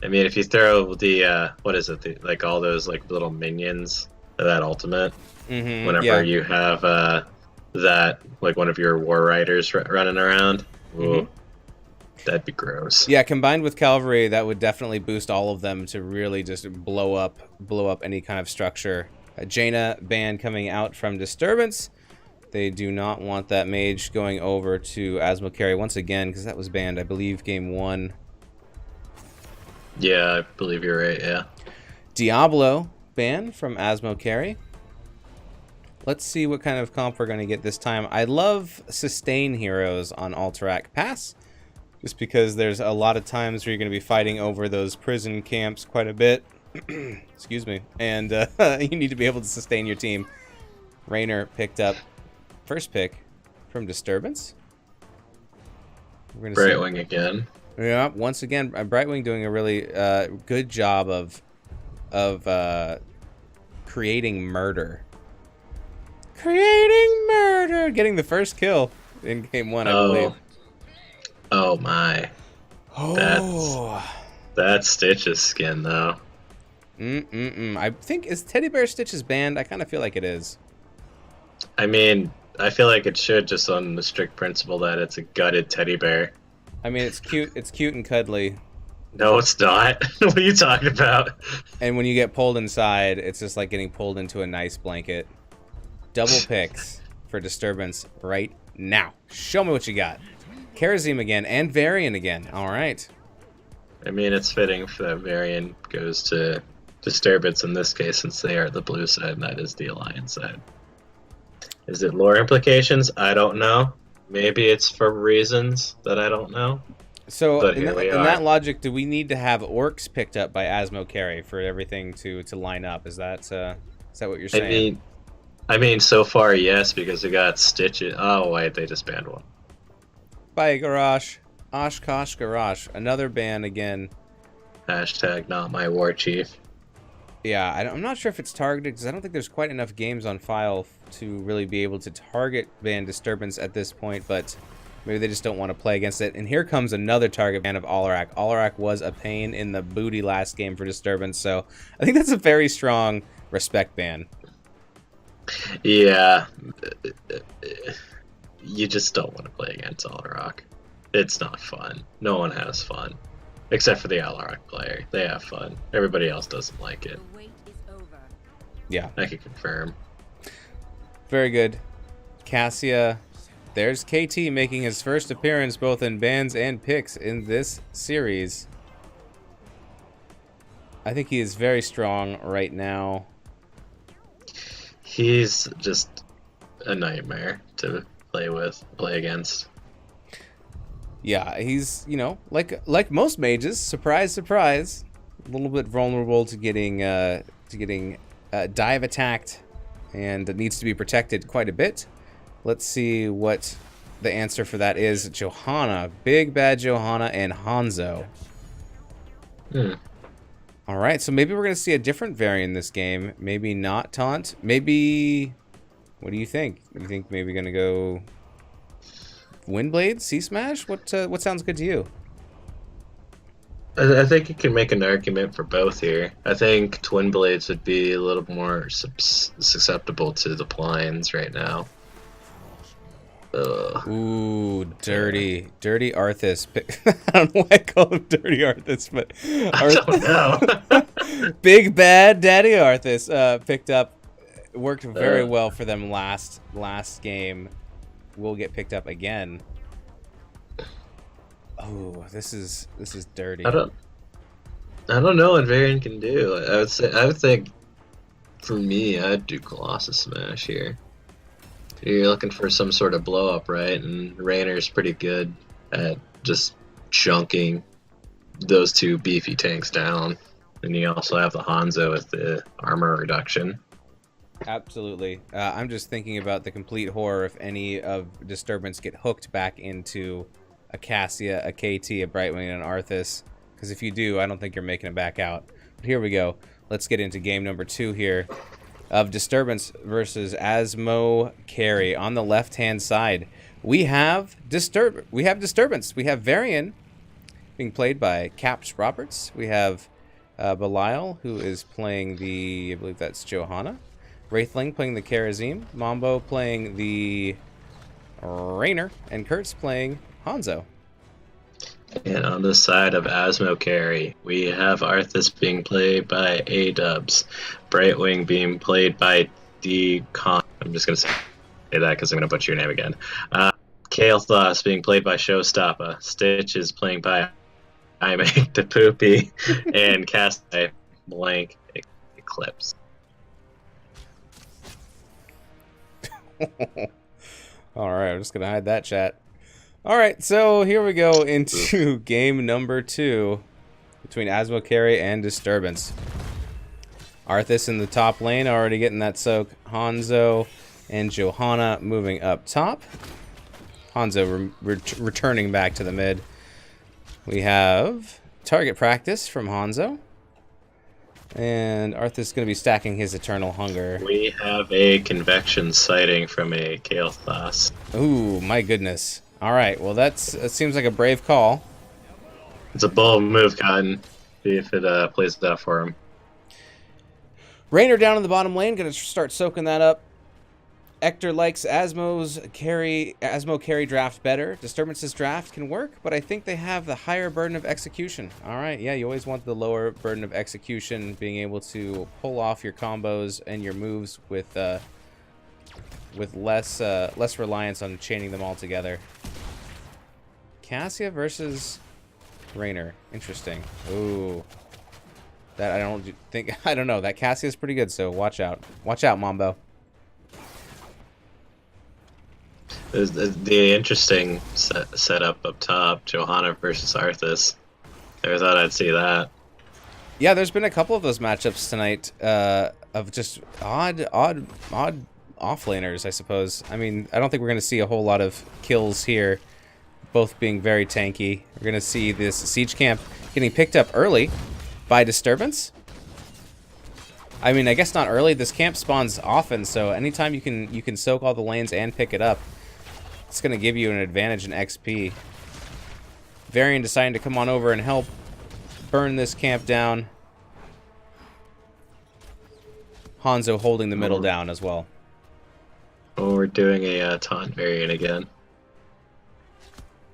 I mean, if you throw the, what is it, like all those like little minions of that ultimate, whenever you have that, like one of your war riders running around, ooh, that'd be gross. Yeah, combined with Cavalry, that would definitely boost all of them to really just blow up any kind of structure. Jaina ban coming out from Disturbance. They do not want that mage going over to Azmo Carry once again, because that was banned, I believe, game 1. Yeah, I believe you're right, yeah. Diablo ban from Azmo Carry. Let's see what kind of comp we're going to get this time. I love sustain heroes on Alterac Pass, just because there's a lot of times where you're going to be fighting over those prison camps quite a bit. Excuse me. And you need to be able to sustain your team. Raynor picked up first pick from Disturbance. We're going to Brightwing again. Yeah, once again, Brightwing doing a really good job of creating murder. Getting the first kill in game 1, I believe. Oh my. Oh. That's Stitch's skin, though. I think, is Teddy Bear Stitch's banned? I kind of feel like it is. I mean, I feel like it should, just on the strict principle that it's a gutted teddy bear. I mean, it's cute. It's cute and cuddly. No, it's not. What are you talking about? And when you get pulled inside, it's just like getting pulled into a nice blanket. Double picks for Disturbance right now. Show me what you got. Karazim again and Varian again. All right. I mean, it's fitting for that Varian goes to Disturbance in this case, since they are the blue side and that is the Alliance side. Is it lore implications? I don't know. Maybe it's for reasons that I don't know. So in that logic, do we need to have orcs picked up by Azmo Carry for everything to line up? Is that what you're saying? I mean, so far yes, because we got Stitches. Oh wait, they just banned one. Bye, Garrosh. Oshkosh Garrosh. Another ban again. Hashtag not my war chief. Yeah, I'm not sure if it's targeted, because I don't think there's quite enough games on file to really be able to target ban Disturbance at this point, but maybe they just don't want to play against it. And here comes another target ban of Alarak. Alarak was a pain in the booty last game for Disturbance, so I think that's a very strong respect ban. Yeah. You just don't want to play against Alarak. It's not fun. No one has fun. Except for the Alarak player. They have fun. Everybody else doesn't like it. Yeah. I can confirm. Very good. Cassia. There's KT making his first appearance both in bans and picks in this series. I think he is very strong right now. He's just a nightmare to play against. Yeah, he's, you know, like most mages, surprise, surprise, a little bit vulnerable to getting dive attacked, and needs to be protected quite a bit. Let's see what the answer for that is. Johanna, big bad Johanna, and Hanzo. All right, so maybe we're gonna see a different variant in this game. Maybe not taunt. Maybe. What do you think? You think maybe gonna go Windblade, Sea Smash? What sounds good to you? I think you can make an argument for both here. I think Twin Blades would be a little more susceptible to the blinds right now. Ugh. Ooh, dirty Arthas. I don't know why I call him Dirty Arthas, but I don't know. Big Bad Daddy Arthas picked up. Worked very well for them last game. Will get picked up again. Oh, this is dirty. I don't know what Varian can do. I would think for me, I'd do Colossus Smash here. You're looking for some sort of blow up, right? And Rainer's pretty good at just chunking those two beefy tanks down. And you also have the Hanzo with the armor reduction. Absolutely. I'm just thinking about the complete horror if any of Disturbance get hooked back into a Cassia, a KT, a Brightwing, and an Arthas. Because if you do, I don't think you're making it back out. But here we go. Let's get into game number 2 here of Disturbance versus Azmo Carry. On the left-hand side, we have Disturbance. We have Varian being played by Caps Roberts. We have Belial, who is playing the, I believe that's Johanna. Wraithling playing the Karazim. Mambo playing the Rainer. And Kurtz playing Hanzo. And on the side of Azmo Carry, we have Arthas being played by A-Dubs, Brightwing being played by D-Con. I'm just going to say that because I'm going to butcher your name again. Kael'thas being played by Showstopper. Stitch is playing by I Make the Poopy. And Cast by Blank Eclipse. Alright, I'm just going to hide that chat. Alright, so here we go into game number 2 between Azmo Carry and Disturbance. Arthas in the top lane, already getting that soak. Hanzo and Johanna moving up top. Hanzo returning back to the mid. We have target practice from Hanzo. And Arthas is going to be stacking his Eternal Hunger. We have a convection sighting from a Kael'thas. Ooh, my goodness. Alright, well that seems like a brave call. It's a bold move, Cotton. See if it plays it out for him. Rainer down in the bottom lane, going to start soaking that up. Ector likes Azmo carry draft better. Disturbance's draft can work, but I think they have the higher burden of execution. Alright, yeah, you always want the lower burden of execution, being able to pull off your combos and your moves with less reliance on chaining them all together. Cassia versus Rainer. Interesting. Ooh. That I don't know. That Cassia's pretty good, so watch out. Watch out, Mambo. The interesting setup up top, Johanna versus Arthas. Never thought I'd see that. Yeah, there's been a couple of those matchups tonight of just odd offlaners, I suppose. I mean, I don't think we're going to see a whole lot of kills here, both being very tanky. We're going to see this siege camp getting picked up early by Disturbance. I mean, I guess not early. This camp spawns often, so anytime you can soak all the lanes and pick it up, it's going to give you an advantage in XP. Varian deciding to come on over and help burn this camp down. Hanzo holding the middle down as well. Oh, we're doing a taunt Varian again.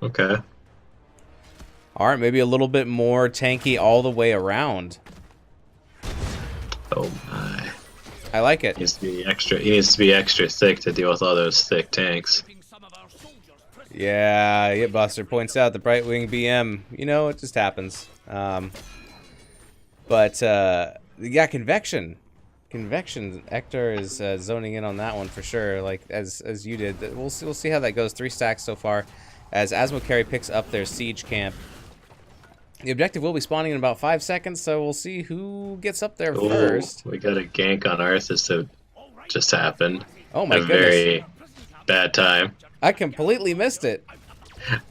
Okay. Alright, maybe a little bit more tanky all the way around. Oh my. I like it. He needs to be extra thick to deal with all those thick tanks. Yeah, Buster points out the Brightwing BM. You know, it just happens. But yeah, Convection. Ector is zoning in on that one for sure, like as you did. We'll see how that goes. 3 stacks so far as Azmo Carry picks up their siege camp. The objective will be spawning in about 5 seconds, so we'll see who gets up there first. We got a gank on Arthas that just happened. Oh my goodness. Very bad time. I completely missed it.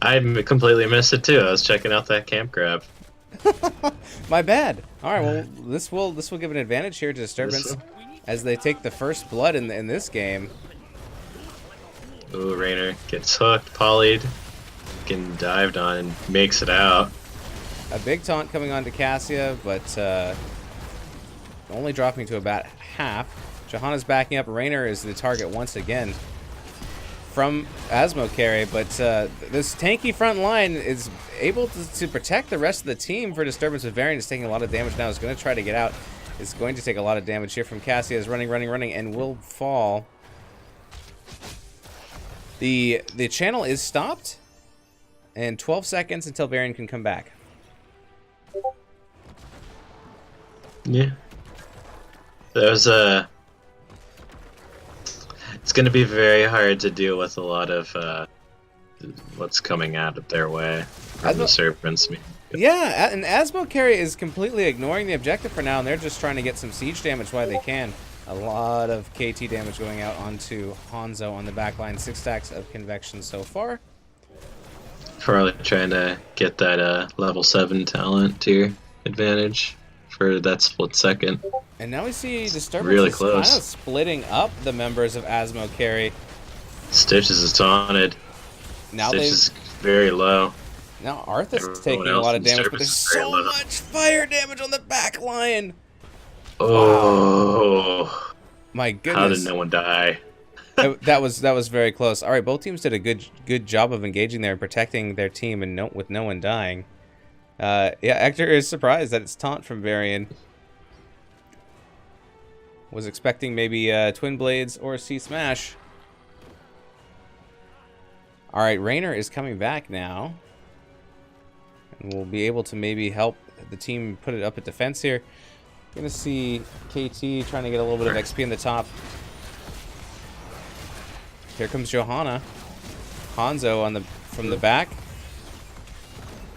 I completely missed it too. I was checking out that camp grab. My bad. All right, well, this will give an advantage here to Disturbance as they take the first blood in this game. Ooh, Rainer gets hooked, polyed, getting dived on, and makes it out. A big taunt coming on to Cassia, but only dropping to about half. Johanna's backing up. Raynor is the target once again from Azmo carry, but this tanky front line is able to protect the rest of the team for Disturbance. With Varian is taking a lot of damage now. Is going to try to get out. Is going to take a lot of damage here from Cassia. Is running, and will fall. The channel is stopped, and 12 seconds until Varian can come back. Yeah. There's a. It's going to be very hard to deal with a lot of what's coming out of their way from the Serpents. Yeah, and Azmo carry is completely ignoring the objective for now, and they're just trying to get some siege damage while they can. A lot of KT damage going out onto Hanzo on the back line. 6 stacks of convection so far. Probably trying to get that level 7 talent tier advantage for that split second. And now we see Disturbance really kind of close. splitting up the members of Azmo carry. Stitches is taunted. Now Stitches is very low. Now Arthas Everyone taking a else lot in of damage, but Disturbance there's is very so low. much fire damage on the back line. Oh, My how goodness. did no one die? that was very close. All right, both teams did a good job of engaging there and protecting their team, and with no one dying. Yeah, Hector is surprised that it's taunt from Varian. Was expecting maybe Twin Blades or C Smash. All right, Raynor is coming back now, and we'll be able to maybe help the team put it up at defense here. Gonna see KT trying to get a little bit of XP in the top. Here comes Johanna. Hanzo on from the back.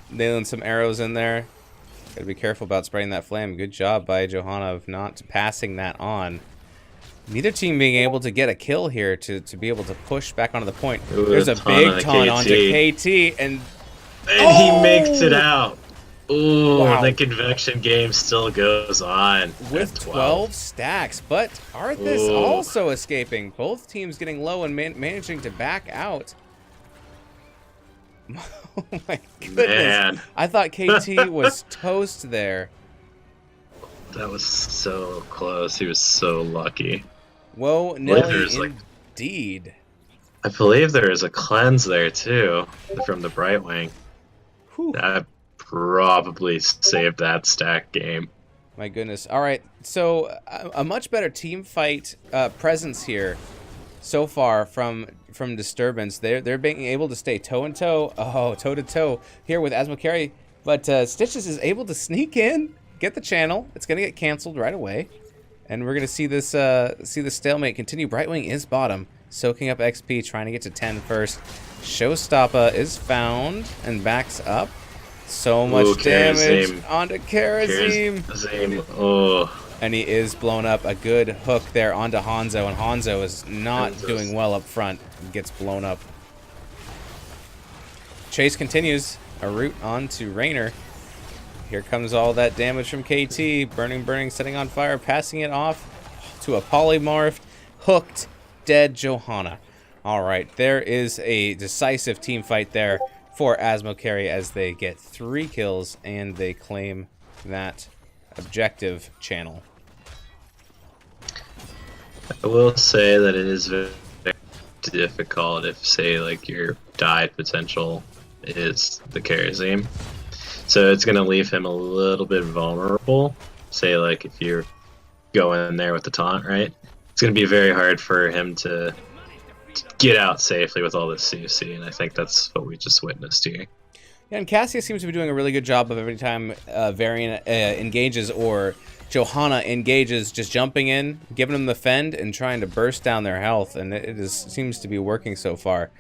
Nailing some arrows in there. Gotta be careful about spraying that flame. Good job by Johanna of not passing that on. Neither team being able to get a kill here to be able to push back onto the point. Ooh, There's a big taunt onto KT, and he makes it out. Ooh, Wow. the convection game still goes on. with at 12 stacks, but Arthas Ooh. also escaping. Both teams getting low and managing to back out. Oh my goodness. Man, I thought KT was toast there. that was so close. He was so lucky. Whoa, there's, Nelly, like- indeed. I believe there is a cleanse there too from the Brightwing. Whew. That probably saved that stack game. My goodness. All right, so a much better team fight presence here so far from Disturbance. They're being able to stay toe and toe, toe to toe here with Azmo carry, but Stitches is able to sneak in, get the channel. It's gonna get canceled right away, and we're gonna see this stalemate continue. Brightwing is bottom, soaking up XP, trying to get to 10 first. Showstopper is found and backs up. So much Ooh, damage Karazim. onto Karazim. Zame. Oh, And he is blown up. A good hook there onto Hanzo, and Hanzo is not doing well up front. Gets blown up. Chase continues. A route onto Raynor. Here comes all that damage from KT. Burning, setting on fire, passing it off to a polymorphed, hooked, dead Johanna. All right, there is a decisive team fight there for Azmo carry as they get 3 kills and they claim that objective channel. I will say that it is very difficult if, say, like your dive potential is the Karazim. So it's going to leave him a little bit vulnerable. Say, like, if you're going in there with the taunt, right? It's going to be very hard for him to get out safely with all this CC, and I think that's what we just witnessed here. Yeah, and Cassia seems to be doing a really good job of every time Varian engages or Johanna engages, just jumping in, giving them the fend, and trying to burst down their health, and seems to be working so far.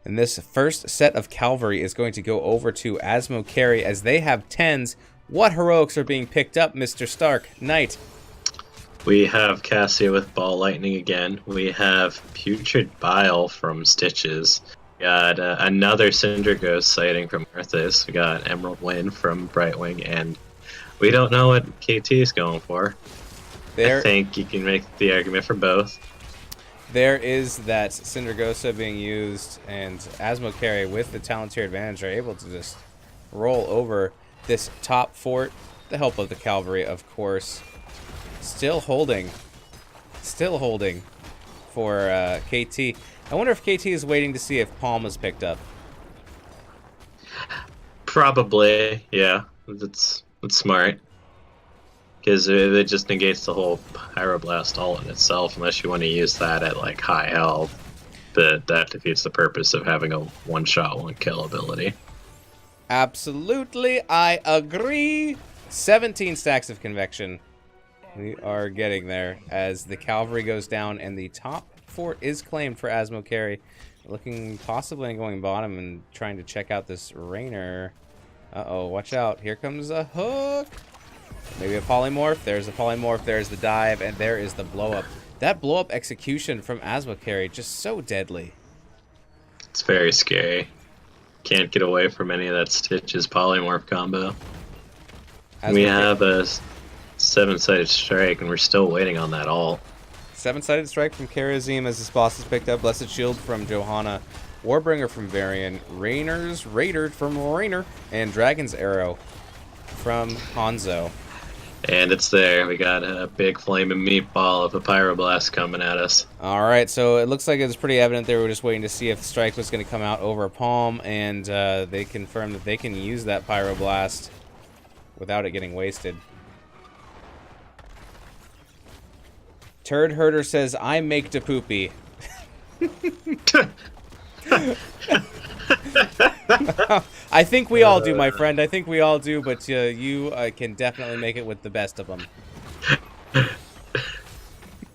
And this first set of Cavalry is going to go over to Azmo carry as they have 10s. What heroics are being picked up, Mr. Stark? Knight. We have Cassia with Ball Lightning again. We have Putrid Bile from Stitches. We got another Cinder Ghost sighting from Arthas. We got Emerald Wind from Brightwing, and we don't know what KT is going for. I think you can make the argument for both. There is that Cindergosa being used, and Azmo carry with the talent tier advantage are able to just roll over this top fort. The help of the cavalry, of course. Still holding for KT. I wonder if KT is waiting to see if Palm was picked up. Probably, yeah. That's smart. Because it just negates the whole Pyroblast all in itself, unless you want to use that at like high health. But that defeats the purpose of having a one-shot, one-kill ability. Absolutely, I agree. 17 stacks of convection. We are getting there as the cavalry goes down and the top fort is claimed for Azmo carry. Looking possibly going bottom and trying to check out this Rainer. Uh-oh, watch out. Here comes a hook. Maybe a polymorph. There's a polymorph. There's the dive. And there is the blow-up. That blow-up execution from Azmo carry, just so deadly. It's very scary. Can't get away from any of that Stitch's polymorph combo. We have a 7-sided strike, and we're still waiting on that all. 7-sided strike from Karazim as his boss is picked up. Blessed Shield from Johanna. Warbringer from Varian. Rainer's Raider from Rainer. And Dragon's Arrow from Hanzo. And it's there. We got a big flaming meatball of a Pyroblast coming at us. Alright, so it looks like it's pretty evident they were just waiting to see if the strike was going to come out over Palm. And they confirmed that they can use that Pyroblast without it getting wasted. Turd Herder says, I make da poopy. I think we all do, my friend. I think we all do, but you can definitely make it with the best of them.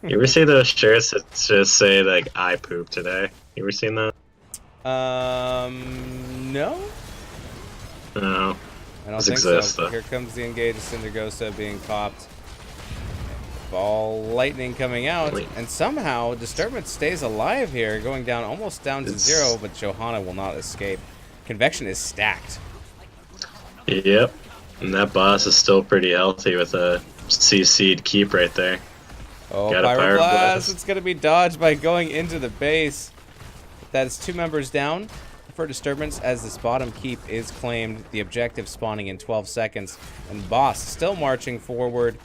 You ever see those shirts that just say, like, I poop today? You ever seen that? No? No. I don't think so. Here comes the engaged Cindergosa being popped. Ball lightning coming out, and somehow Disturbance stays alive here, going down almost down to 0, but Johanna will not escape. Convection is stacked. Yep, and that boss is still pretty healthy with a CC'd keep right there. Oh, Pyroblast! It's going to be dodged by going into the base. That is 2 members down for Disturbance as this bottom keep is claimed. The objective spawning in 12 seconds, and boss still marching forward.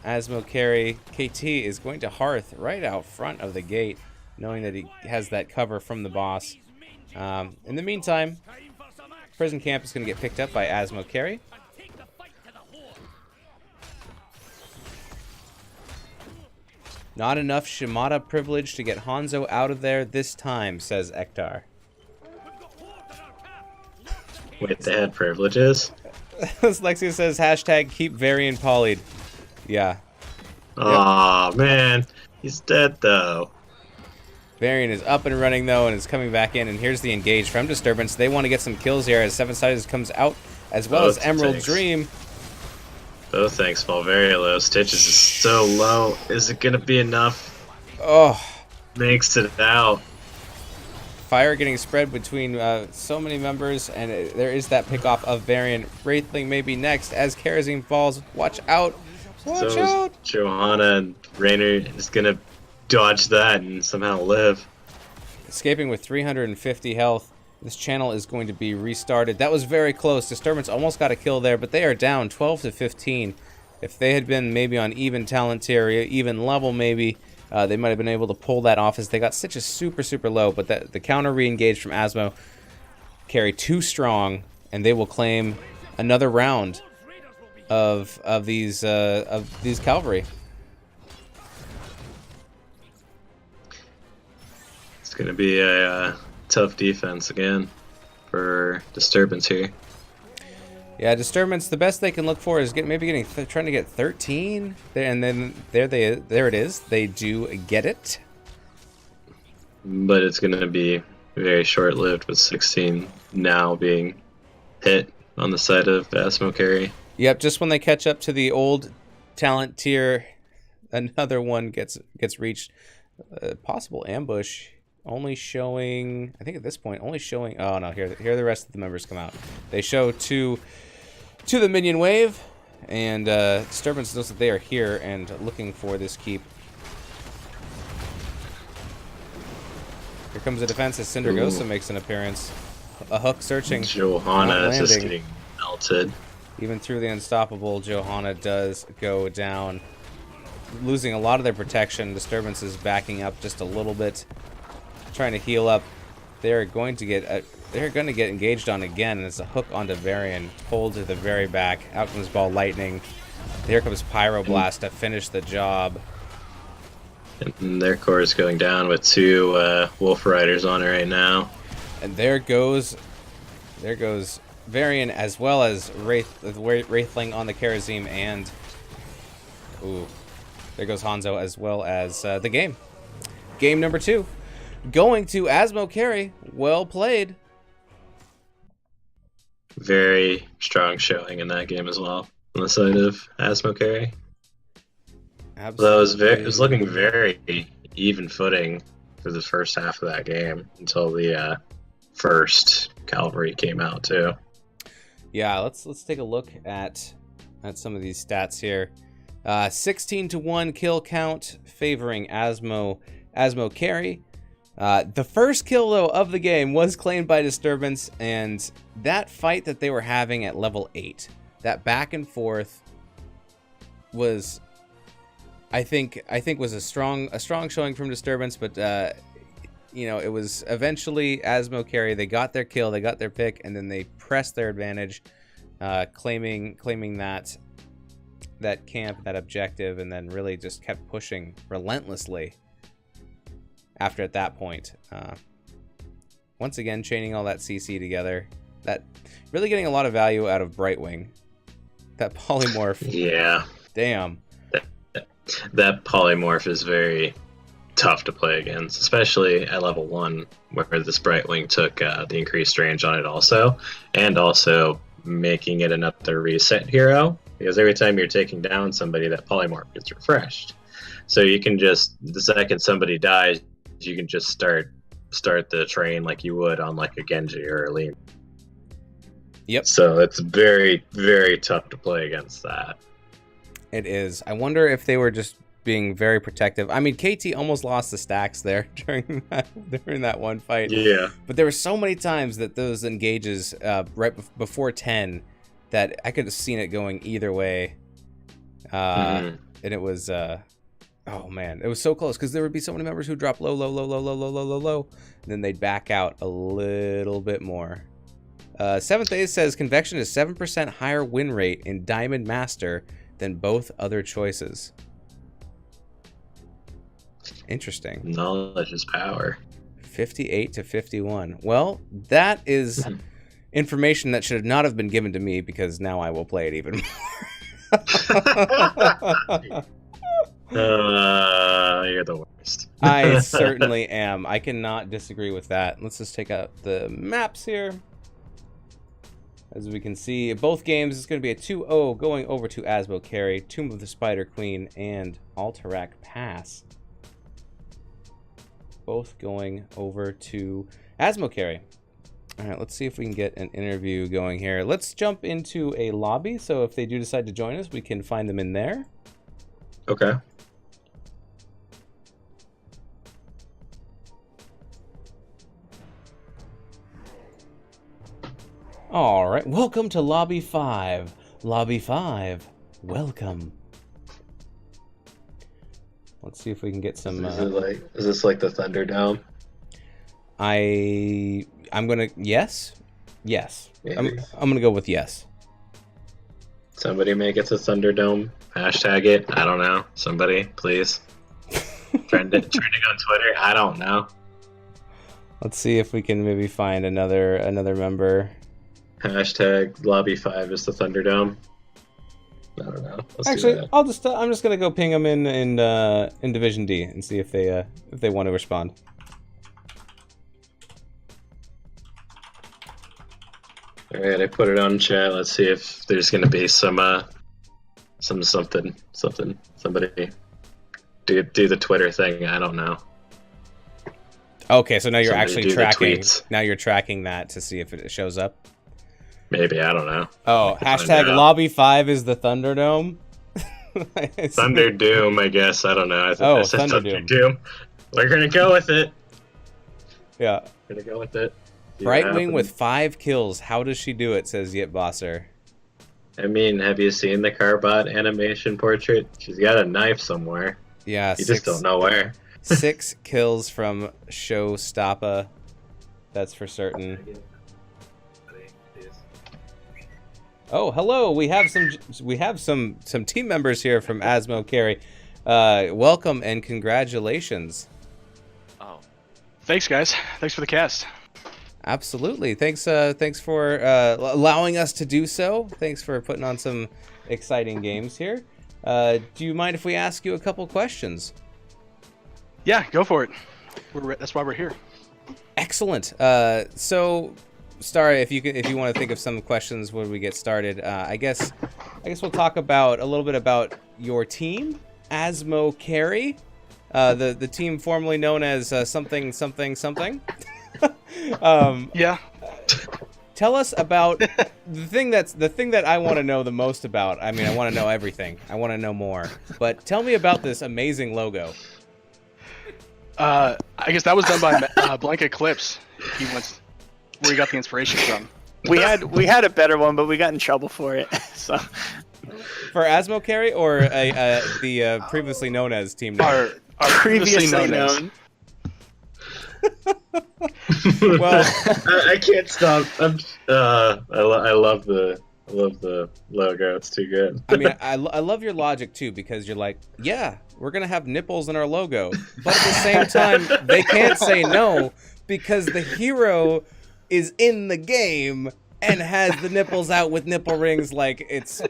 Azmo carry KT is going to Hearth right out front of the gate, knowing that he has that cover from the boss. In the meantime, Prison Camp is going to get picked up by Azmo carry. Not enough Shimada privilege to get Hanzo out of there this time, says Ektar. Wait, they had privileges? Lexia says, hashtag keep Varian polyed. Yeah. Aw, man. He's dead, though. Varian is up and running, though, and is coming back in. And here's the engage from Disturbance. They want to get some kills here as 7-sided comes out, as well as Emerald Dream. Oh, thanks, fall very low. Stitches is so low. Is it going to be enough? Oh. Makes it out. Fire getting spread between so many members, and there is that pickoff of Varian. Wraithling may be next as Karazim falls. Watch out. Watch out! Johanna and Rainer is gonna dodge that and somehow live. Escaping with 350 health. This channel is going to be restarted. That was very close. Disturbance almost got a kill there, but they are down 12 to 15. If they had been maybe on even talent tier, even level maybe, they might have been able to pull that off as they got Stitches super, super low. But the counter re-engaged from Azmo carry too strong, and they will claim another round of these cavalry. It's gonna be a tough defense again for Disturbance here. Yeah, Disturbance. The best they can look for is trying to get 13, and then there it is. They do get it, but it's gonna be very short-lived with 16 now being hit on the side of Azmo carry. Yep, just when they catch up to the old talent tier, another one gets reached. Possible ambush, only showing, I think at this point, only showing, oh no, here the rest of the members come out. They show to the minion wave, and Disturbance knows that they are here and looking for this keep. Here comes the defense as Cindergosa makes an appearance. A hook searching. Johanna is just getting melted. Even through the unstoppable, Johanna does go down, losing a lot of their protection. Disturbance is backing up just a little bit, trying to heal up. They're going to get engaged on again, and it's a hook onto Varian, pulled to the very back. Out comes Ball Lightning. Here comes Pyroblast to finish the job. And their core is going down with 2 Wolf Riders on it right now. And there goes Varian, as well as Wraithling on the Karazim, and there goes Hanzo, as well as the game. Game number 2, going to Azmo Carry. Well played. Very strong showing in that game as well on the side of Azmo Carry. Absolutely. It was looking very even footing for the first half of that game until the first Cavalry came out too. Yeah, let's take a look at some of these stats here. 16-1 kill count favoring Azmo Carry. The first kill, though, of the game was claimed by Disturbance, and that fight that they were having at level 8, that back and forth was, I think was a strong showing from Disturbance, but it was eventually Azmo Carry. They got their kill, they got their pick, and then they pressed their advantage, claiming that camp, that objective, and then really just kept pushing relentlessly. After at that point, once again chaining all that CC together, that really getting a lot of value out of Brightwing. That polymorph. Yeah. Damn. That polymorph is very tough to play against, especially at level 1, where this Brightwing took the increased range on it also, and also making it another reset hero, because every time you're taking down somebody, that polymorph gets refreshed. So you can just, the second somebody dies, you can just start the train like you would on like a Genji or a Lee. Yep. So it's very, very tough to play against that. It is. I wonder if they were just being very protective. I mean, KT almost lost the stacks there during that one fight. Yeah. But there were so many times that those engages right before 10 that I could have seen it going either way. And it was... oh man, it was so close, because there would be so many members who drop low, and then they'd back out a little bit more. Seventh Ace says Convection is 7% higher win rate in Diamond Master than both other choices. Interesting. Knowledge is power. 58 to 51. Well, that is information that should not have been given to me, because now I will play it even more. You're the worst. I certainly am. I cannot disagree with that. Let's just take out the maps here. As we can see, both games, it's going to be a 2-0 going over to Azmo Carry, Tomb of the Spider Queen, and Alterac Pass. Both going over to Azmo Carry. All right, let's see if we can get an interview going here. Let's jump into a lobby, so if they do decide to join us, we can find them in there. Okay. All right, welcome to Lobby 5. Lobby 5, welcome. Let's see if we can get some... Is this like the Thunderdome? I'm gonna... Yes? Yes. I'm gonna go with yes. Somebody make it to Thunderdome. Hashtag it. I don't know. Somebody, please. Trending on Twitter. I don't know. Let's see if we can maybe find another member. Hashtag Lobby 5 is the Thunderdome. I don't know. Actually, I'm just gonna go ping them in Division D and see if they want to respond. All right, I put it on chat. Let's see if there's gonna be somebody do the Twitter thing. I don't know. Okay, so now you're Somebody actually do the tracking. tweets. Now you're tracking that to see if it shows up. Maybe, I don't know. Oh, hashtag Lobby 5 is the Thunderdome. Thunderdoom, I guess. I don't know. I said Thunderdoom. Thunderdoom. We're gonna go with it. Yeah. We're gonna go with it. Brightwing with 5 kills. How does she do it? Says Yitbosser. I mean, have you seen the Carbot animation portrait? She's got a knife somewhere. Yeah, You just don't know where. 6 kills from Showstoppa. That's for certain. Oh, hello. We have some team members here from Azmo Carry. Welcome and congratulations. Oh, thanks, guys. Thanks for the cast. Absolutely. Thanks for allowing us to do so. Thanks for putting on some exciting games here. Do you mind if we ask you a couple questions? Yeah, go for it. That's why we're here. Excellent. So, Star, if you want to think of some questions when we get started, I guess we'll talk a little bit about your team, Azmo Carry, the team formerly known as something. Yeah. Tell us about the thing that I want to know the most about. I mean, I want to know everything. I want to know more. But tell me about this amazing logo. I guess that was done by Blank Eclipse. Where he got the inspiration from. We had a better one, but we got in trouble for it. So For Azmo Carry or the previously known as team name? Our previously known. Well, I can't stop. I love the logo. It's too good. I mean, I love your logic too, because you're like, yeah, we're gonna have nipples in our logo, but at the same time, they can't say no because the hero is in the game and has the nipples out with nipple rings. Like, it's,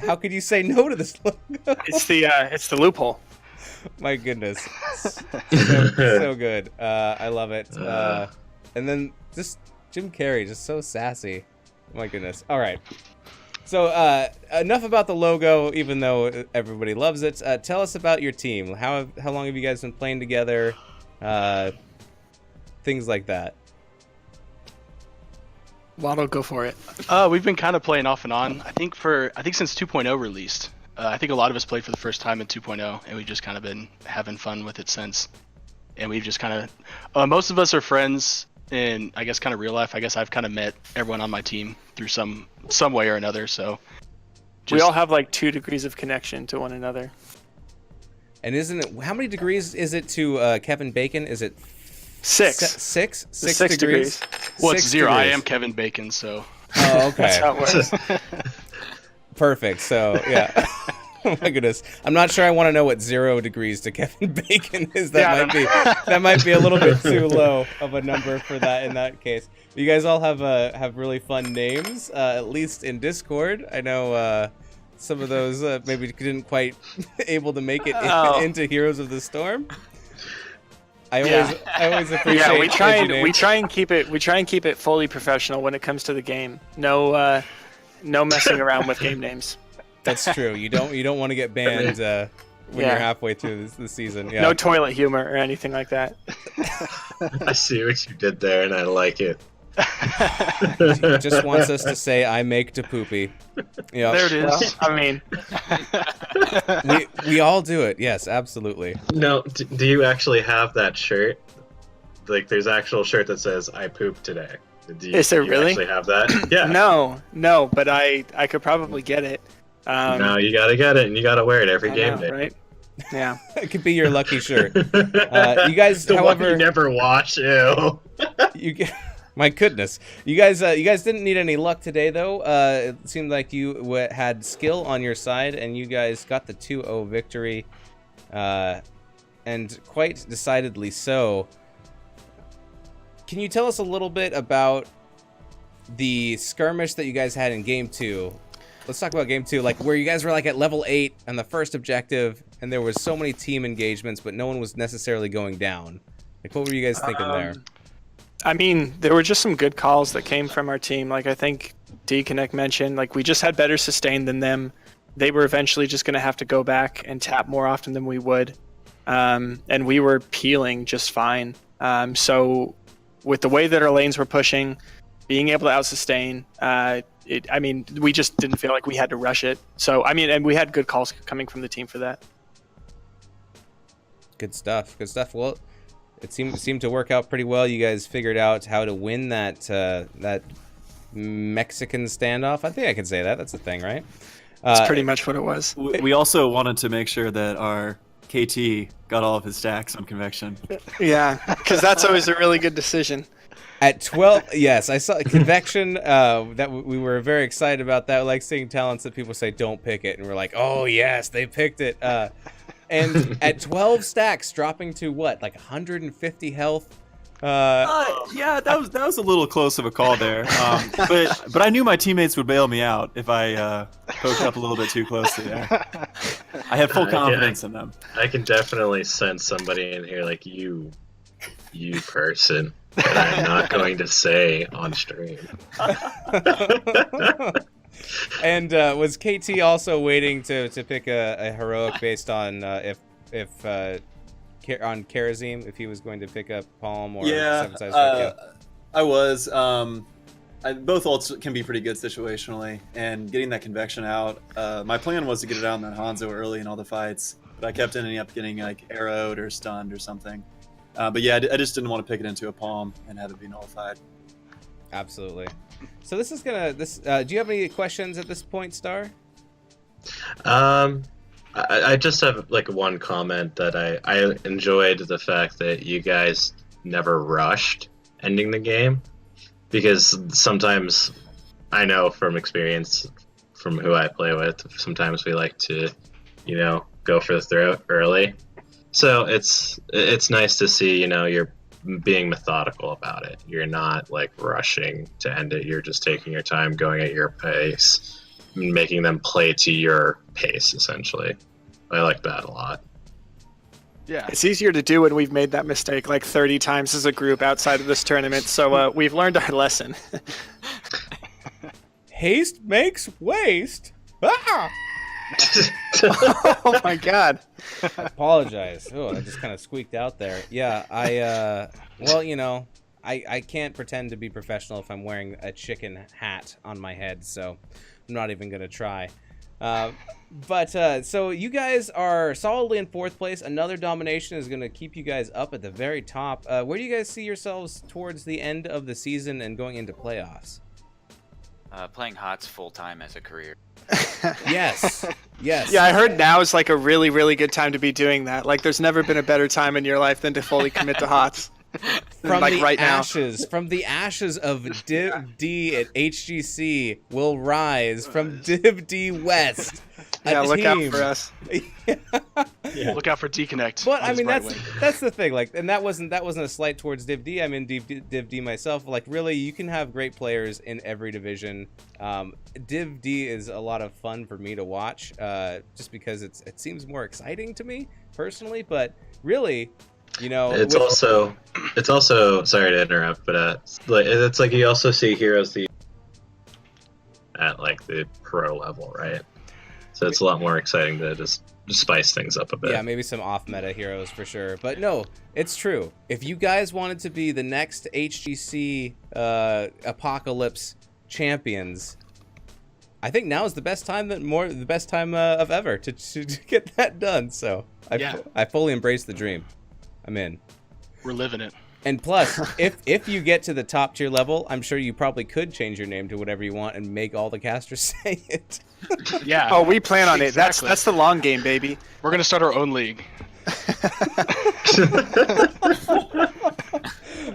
how could you say no to this logo? It's the loophole. My goodness, so good. I love it. And then just Jim Carrey, just so sassy. My goodness. All right. So enough about the logo, even though everybody loves it. Tell us about your team. How long have you guys been playing together? Things like that. Waddle, go for it. We've been kind of playing off and on. I think since 2.0 released. I think a lot of us played for the first time in 2.0, and we've just kind of been having fun with it since. And we've just kind of, most of us are friends in, I guess, kind of real life. I guess I've kind of met everyone on my team through some way or another. So we all have like 2 degrees of connection to one another. And isn't it, how many degrees is it to Kevin Bacon? Is it 6? 6 6 degrees. Well, it's 0. degrees. I am Kevin Bacon, so. Oh, okay. That's how it works. Perfect. So, yeah. Oh my goodness. I'm not sure I want to know what 0 degrees to Kevin Bacon is. That might be a little bit too low of a number for that in that case. You guys all have really fun names, at least in Discord. I know some of those maybe didn't quite able to make it into Heroes of the Storm. I always appreciate. Yeah, we try and keep it fully professional when it comes to the game. No messing around with game names. That's true. You don't want to get banned when you're halfway through the season. Yeah. No toilet humor or anything like that. I see what you did there, and I like it. He just wants us to say, "I make to poopy." Yeah. There it is. Well, I mean, we all do it. Yes, absolutely. No, do you actually have that shirt? Like, there's an actual shirt that says "I pooped today." Is there really? Actually have that? Yeah. No, but I could probably get it. No, you gotta get it, and you gotta wear it every game day. Right? Yeah. It could be your lucky shirt. You guys, The however, one you never watch. Ew. My goodness, you guys didn't need any luck today, though. It seemed like you had skill on your side, and you guys got the 2-0 victory, and quite decidedly so. Can you tell us a little bit about the skirmish that you guys had in Game 2? Let's talk about Game 2, like where you guys were like at level 8 on the first objective, and there was so many team engagements, but no one was necessarily going down. Like, what were you guys thinking there? I mean, there were just some good calls that came from our team. Like, I think D-Connect mentioned, like, we just had better sustain than them. They were eventually just going to have to go back and tap more often than we would. And we were peeling just fine. So with the way that our lanes were pushing, being able to out-sustain, we just didn't feel like we had to rush it. So, I mean, and we had good calls coming from the team for that. Good stuff. Good stuff. Well, it seemed to work out pretty well. You guys figured out how to win that Mexican standoff. I think I can say that. That's a thing, right? That's pretty much what it was. We also wanted to make sure that our KT got all of his stacks on convection. Yeah, because that's always a really good decision. At 12, yes, I saw convection. That we were very excited about that. We like seeing talents that people say don't pick it, and we're like, oh yes, they picked it. And at 12 stacks, dropping to what, like 150 health. Yeah, that was a little close of a call there. But I knew my teammates would bail me out if I poked up a little bit too closely there. I had full confidence in them. I can definitely sense somebody in here like you person that I'm not going to say on stream. And was KT also waiting to pick a heroic based on if on Karazim, if he was going to pick up Palm or Seven Size Strike? I was. Both ults can be pretty good situationally, and getting that convection out. My plan was to get it out on that Hanzo early in all the fights, but I kept ending up getting like arrowed or stunned or something. But yeah, I just didn't want to pick it into a Palm and have it be nullified. Absolutely. So this is gonna. Do you have any questions at this point, Star? I just have like one comment that I enjoyed the fact that you guys never rushed ending the game, because sometimes I know from experience from who I play with, sometimes we like to, go for the throat early. So it's nice to see, you're being methodical about it. You're not like rushing to end it. You're just taking your time, going at your pace, making them play to your pace, essentially. I like that a lot. Yeah. It's easier to do when we've made that mistake like 30 times as a group outside of this tournament, so we've learned our lesson. Haste makes waste. Ah! Oh my god. Apologize. Oh, I just kind of squeaked out there. Yeah, I can't pretend to be professional if I'm wearing a chicken hat on my head, so I'm not even going to try. So you guys are solidly in 4th place. Another domination is going to keep you guys up at the very top. Where do you guys see yourselves towards the end of the season and going into playoffs? Playing HOTS full-time as a career. Yes. Yes. Yeah, I heard now is like a really, really good time to be doing that. Like, there's never been a better time in your life than to fully commit to HOTS. From like the right ashes, from the ashes of Div D at HGC will rise from Div D West. Yeah, look out team. for us. Yeah. Look out for D-Connect. But I mean, that's the thing. Like, and that wasn't a slight towards Div D. I'm in Div D myself. Like, really, you can have great players in every division. Div D is a lot of fun for me to watch, just because it seems more exciting to me personally. But really, it's also sorry to interrupt, but it's like you also see heroes at like the pro level, right? So it's a lot more exciting to just spice things up a bit. Yeah, maybe some off-meta heroes for sure. But no, it's true. If you guys wanted to be the next HGC Apocalypse champions, I think now is the best time of ever to get that done. So I fully embrace the dream. I'm in. We're living it. And plus, if you get to the top tier level, I'm sure you probably could change your name to whatever you want and make all the casters say it. Yeah. Oh, we plan on exactly. it. That's the long game, baby. We're gonna start our own league.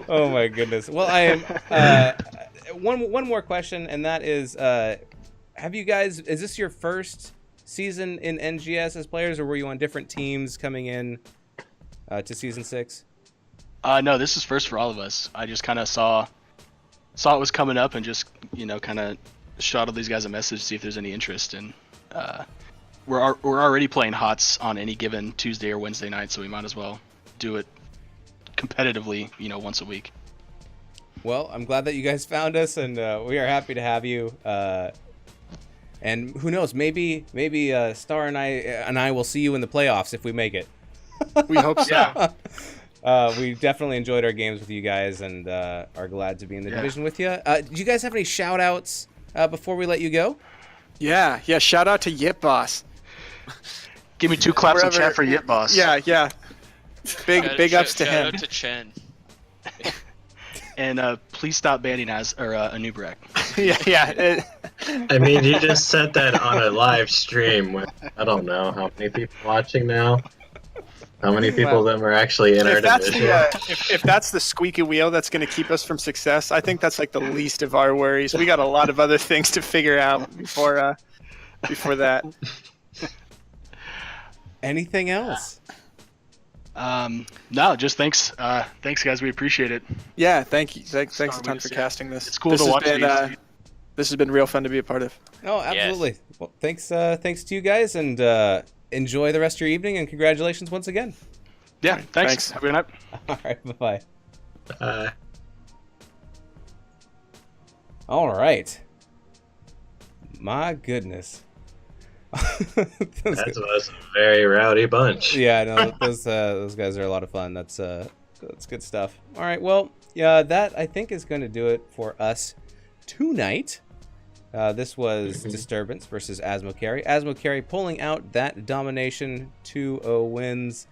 Oh my goodness. Well, I am. One more question, and that is, have you guys? Is this your first season in NGS as players, or were you on different teams coming in to season 6? No, this is first for all of us. I just kind of saw it was coming up and just kind of shot all these guys a message to see if there's any interest. And we're already playing HOTS on any given Tuesday or Wednesday night, so we might as well do it competitively, once a week. Well, I'm glad that you guys found us, and we are happy to have you. And who knows, maybe Star and I will see you in the playoffs if we make it. We hope so. Yeah. We definitely enjoyed our games with you guys, and are glad to be in the division with you. Do you guys have any shout outs before we let you go? Yeah. Shout out to Yip Boss. Give me 2 claps in chat for Yip Boss. Yeah. Big ups to shout him. out to Chen. And please stop banning Anubarak. yeah. I mean, you just said that on a live stream with, I don't know, how many people watching now? How many people of them are actually in our If that's division? if that's the squeaky wheel that's going to keep us from success, I think that's like the least of our worries. We got a lot of other things to figure out before that. Anything else? No, just thanks. Thanks, guys. We appreciate it. Yeah, thank you. Thanks a Star ton Wars, for yeah. casting this. It's cool this to has watch been, these. This has been real fun to be a part of. Oh, absolutely. Well, thanks to you guys, and enjoy the rest of your evening, and congratulations once again. Yeah, thanks. Thanks. Have a good night. All right, bye. Uh, All right. My goodness. that was a very rowdy bunch. Yeah, no, those guys are a lot of fun. That's good stuff. All right, well, yeah, that I think is going to do it for us tonight. This was Disturbance versus Azmo Carry. Azmo Carry pulling out that domination, 2-0 wins.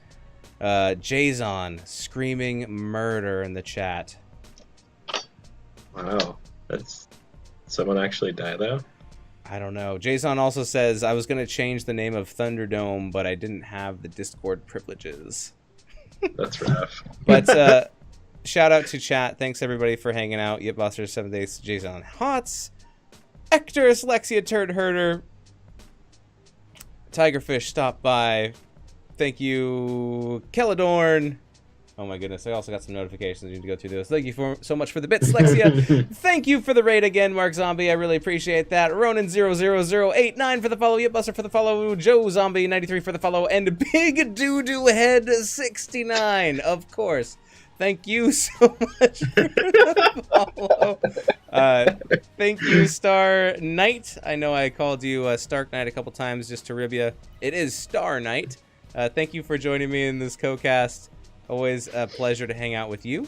Jason screaming murder in the chat. Wow. That's someone actually died though? I don't know. Jason also says, I was going to change the name of Thunderdome, but I didn't have the Discord privileges. That's rough. But shout out to chat. Thanks everybody for hanging out. Yipbuster 7 Days, Jason Hots, Ectorus, Lexia Turd Herder, Tigerfish stopped by. Thank you, Kelladorn. Oh my goodness, I also got some notifications. I need to go through those. Thank you so much for the bits, Lexia. Thank you for the raid again, Mark Zombie. I really appreciate that. Ronan00089 for the follow. Yipbuster for the follow. Joe Zombie 93 for the follow. And Big Doo-Doo Head 69, of course. Thank you so much for the follow. Thank you, Star Knight. I know I called you Stark Knight a couple times just to rib you. It is Star Knight. Thank you for joining me in this co-cast. Always a pleasure to hang out with you.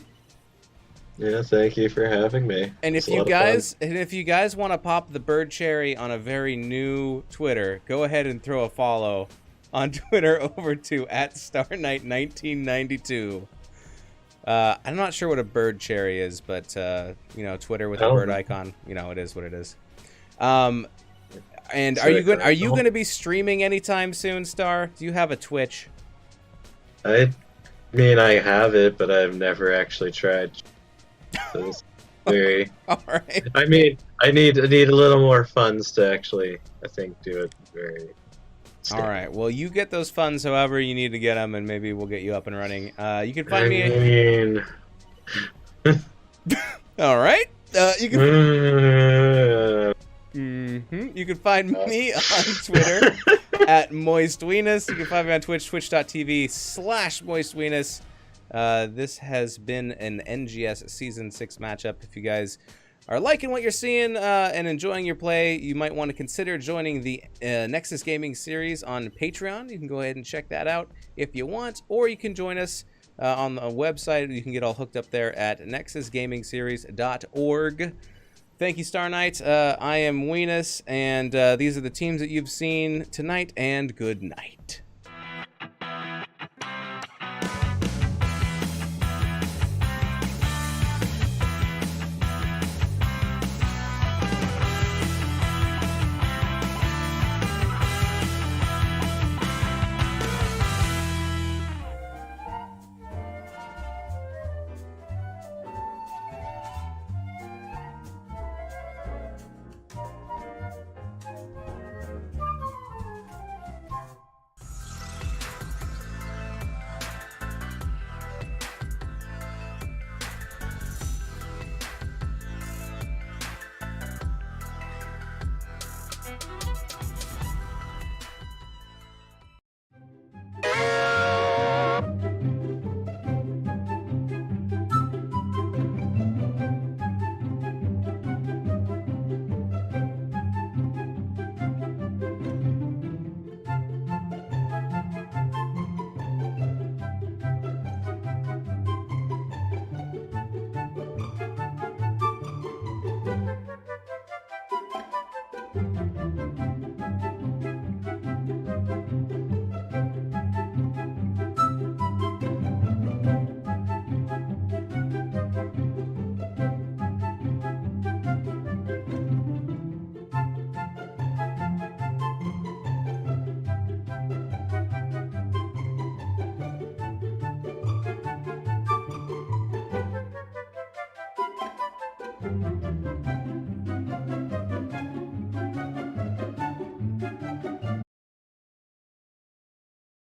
Yeah, thank you for having me. And if you guys want to pop the bird cherry on a very new Twitter, go ahead and throw a follow on Twitter over to @StarKnight1992. I'm not sure what a bird cherry is, but Twitter with a bird icon, it is what it is. And are you going to be streaming anytime soon, Star? Do you have a Twitch? I mean, I have it, but I've never actually tried. So it's very. All right. I mean, I need a little more funds to actually, I think, do it very. All right. Well, you get those funds however you need to get them, and maybe we'll get you up and running. You can find me. All right. You can. You can find me on Twitter @MoistWeenus. You can find me on Twitch, twitch.tv/MoistWeenus. This has been an NGS Season 6 matchup. If you guys are liking what you're seeing and enjoying your play, you might want to consider joining the Nexus Gaming series on Patreon. You can go ahead and check that out if you want, or you can join us on the website. You can get all hooked up there at nexusgamingseries.org. Thank you, Star Knight. I am Weenus, and these are the teams that you've seen tonight, and good night.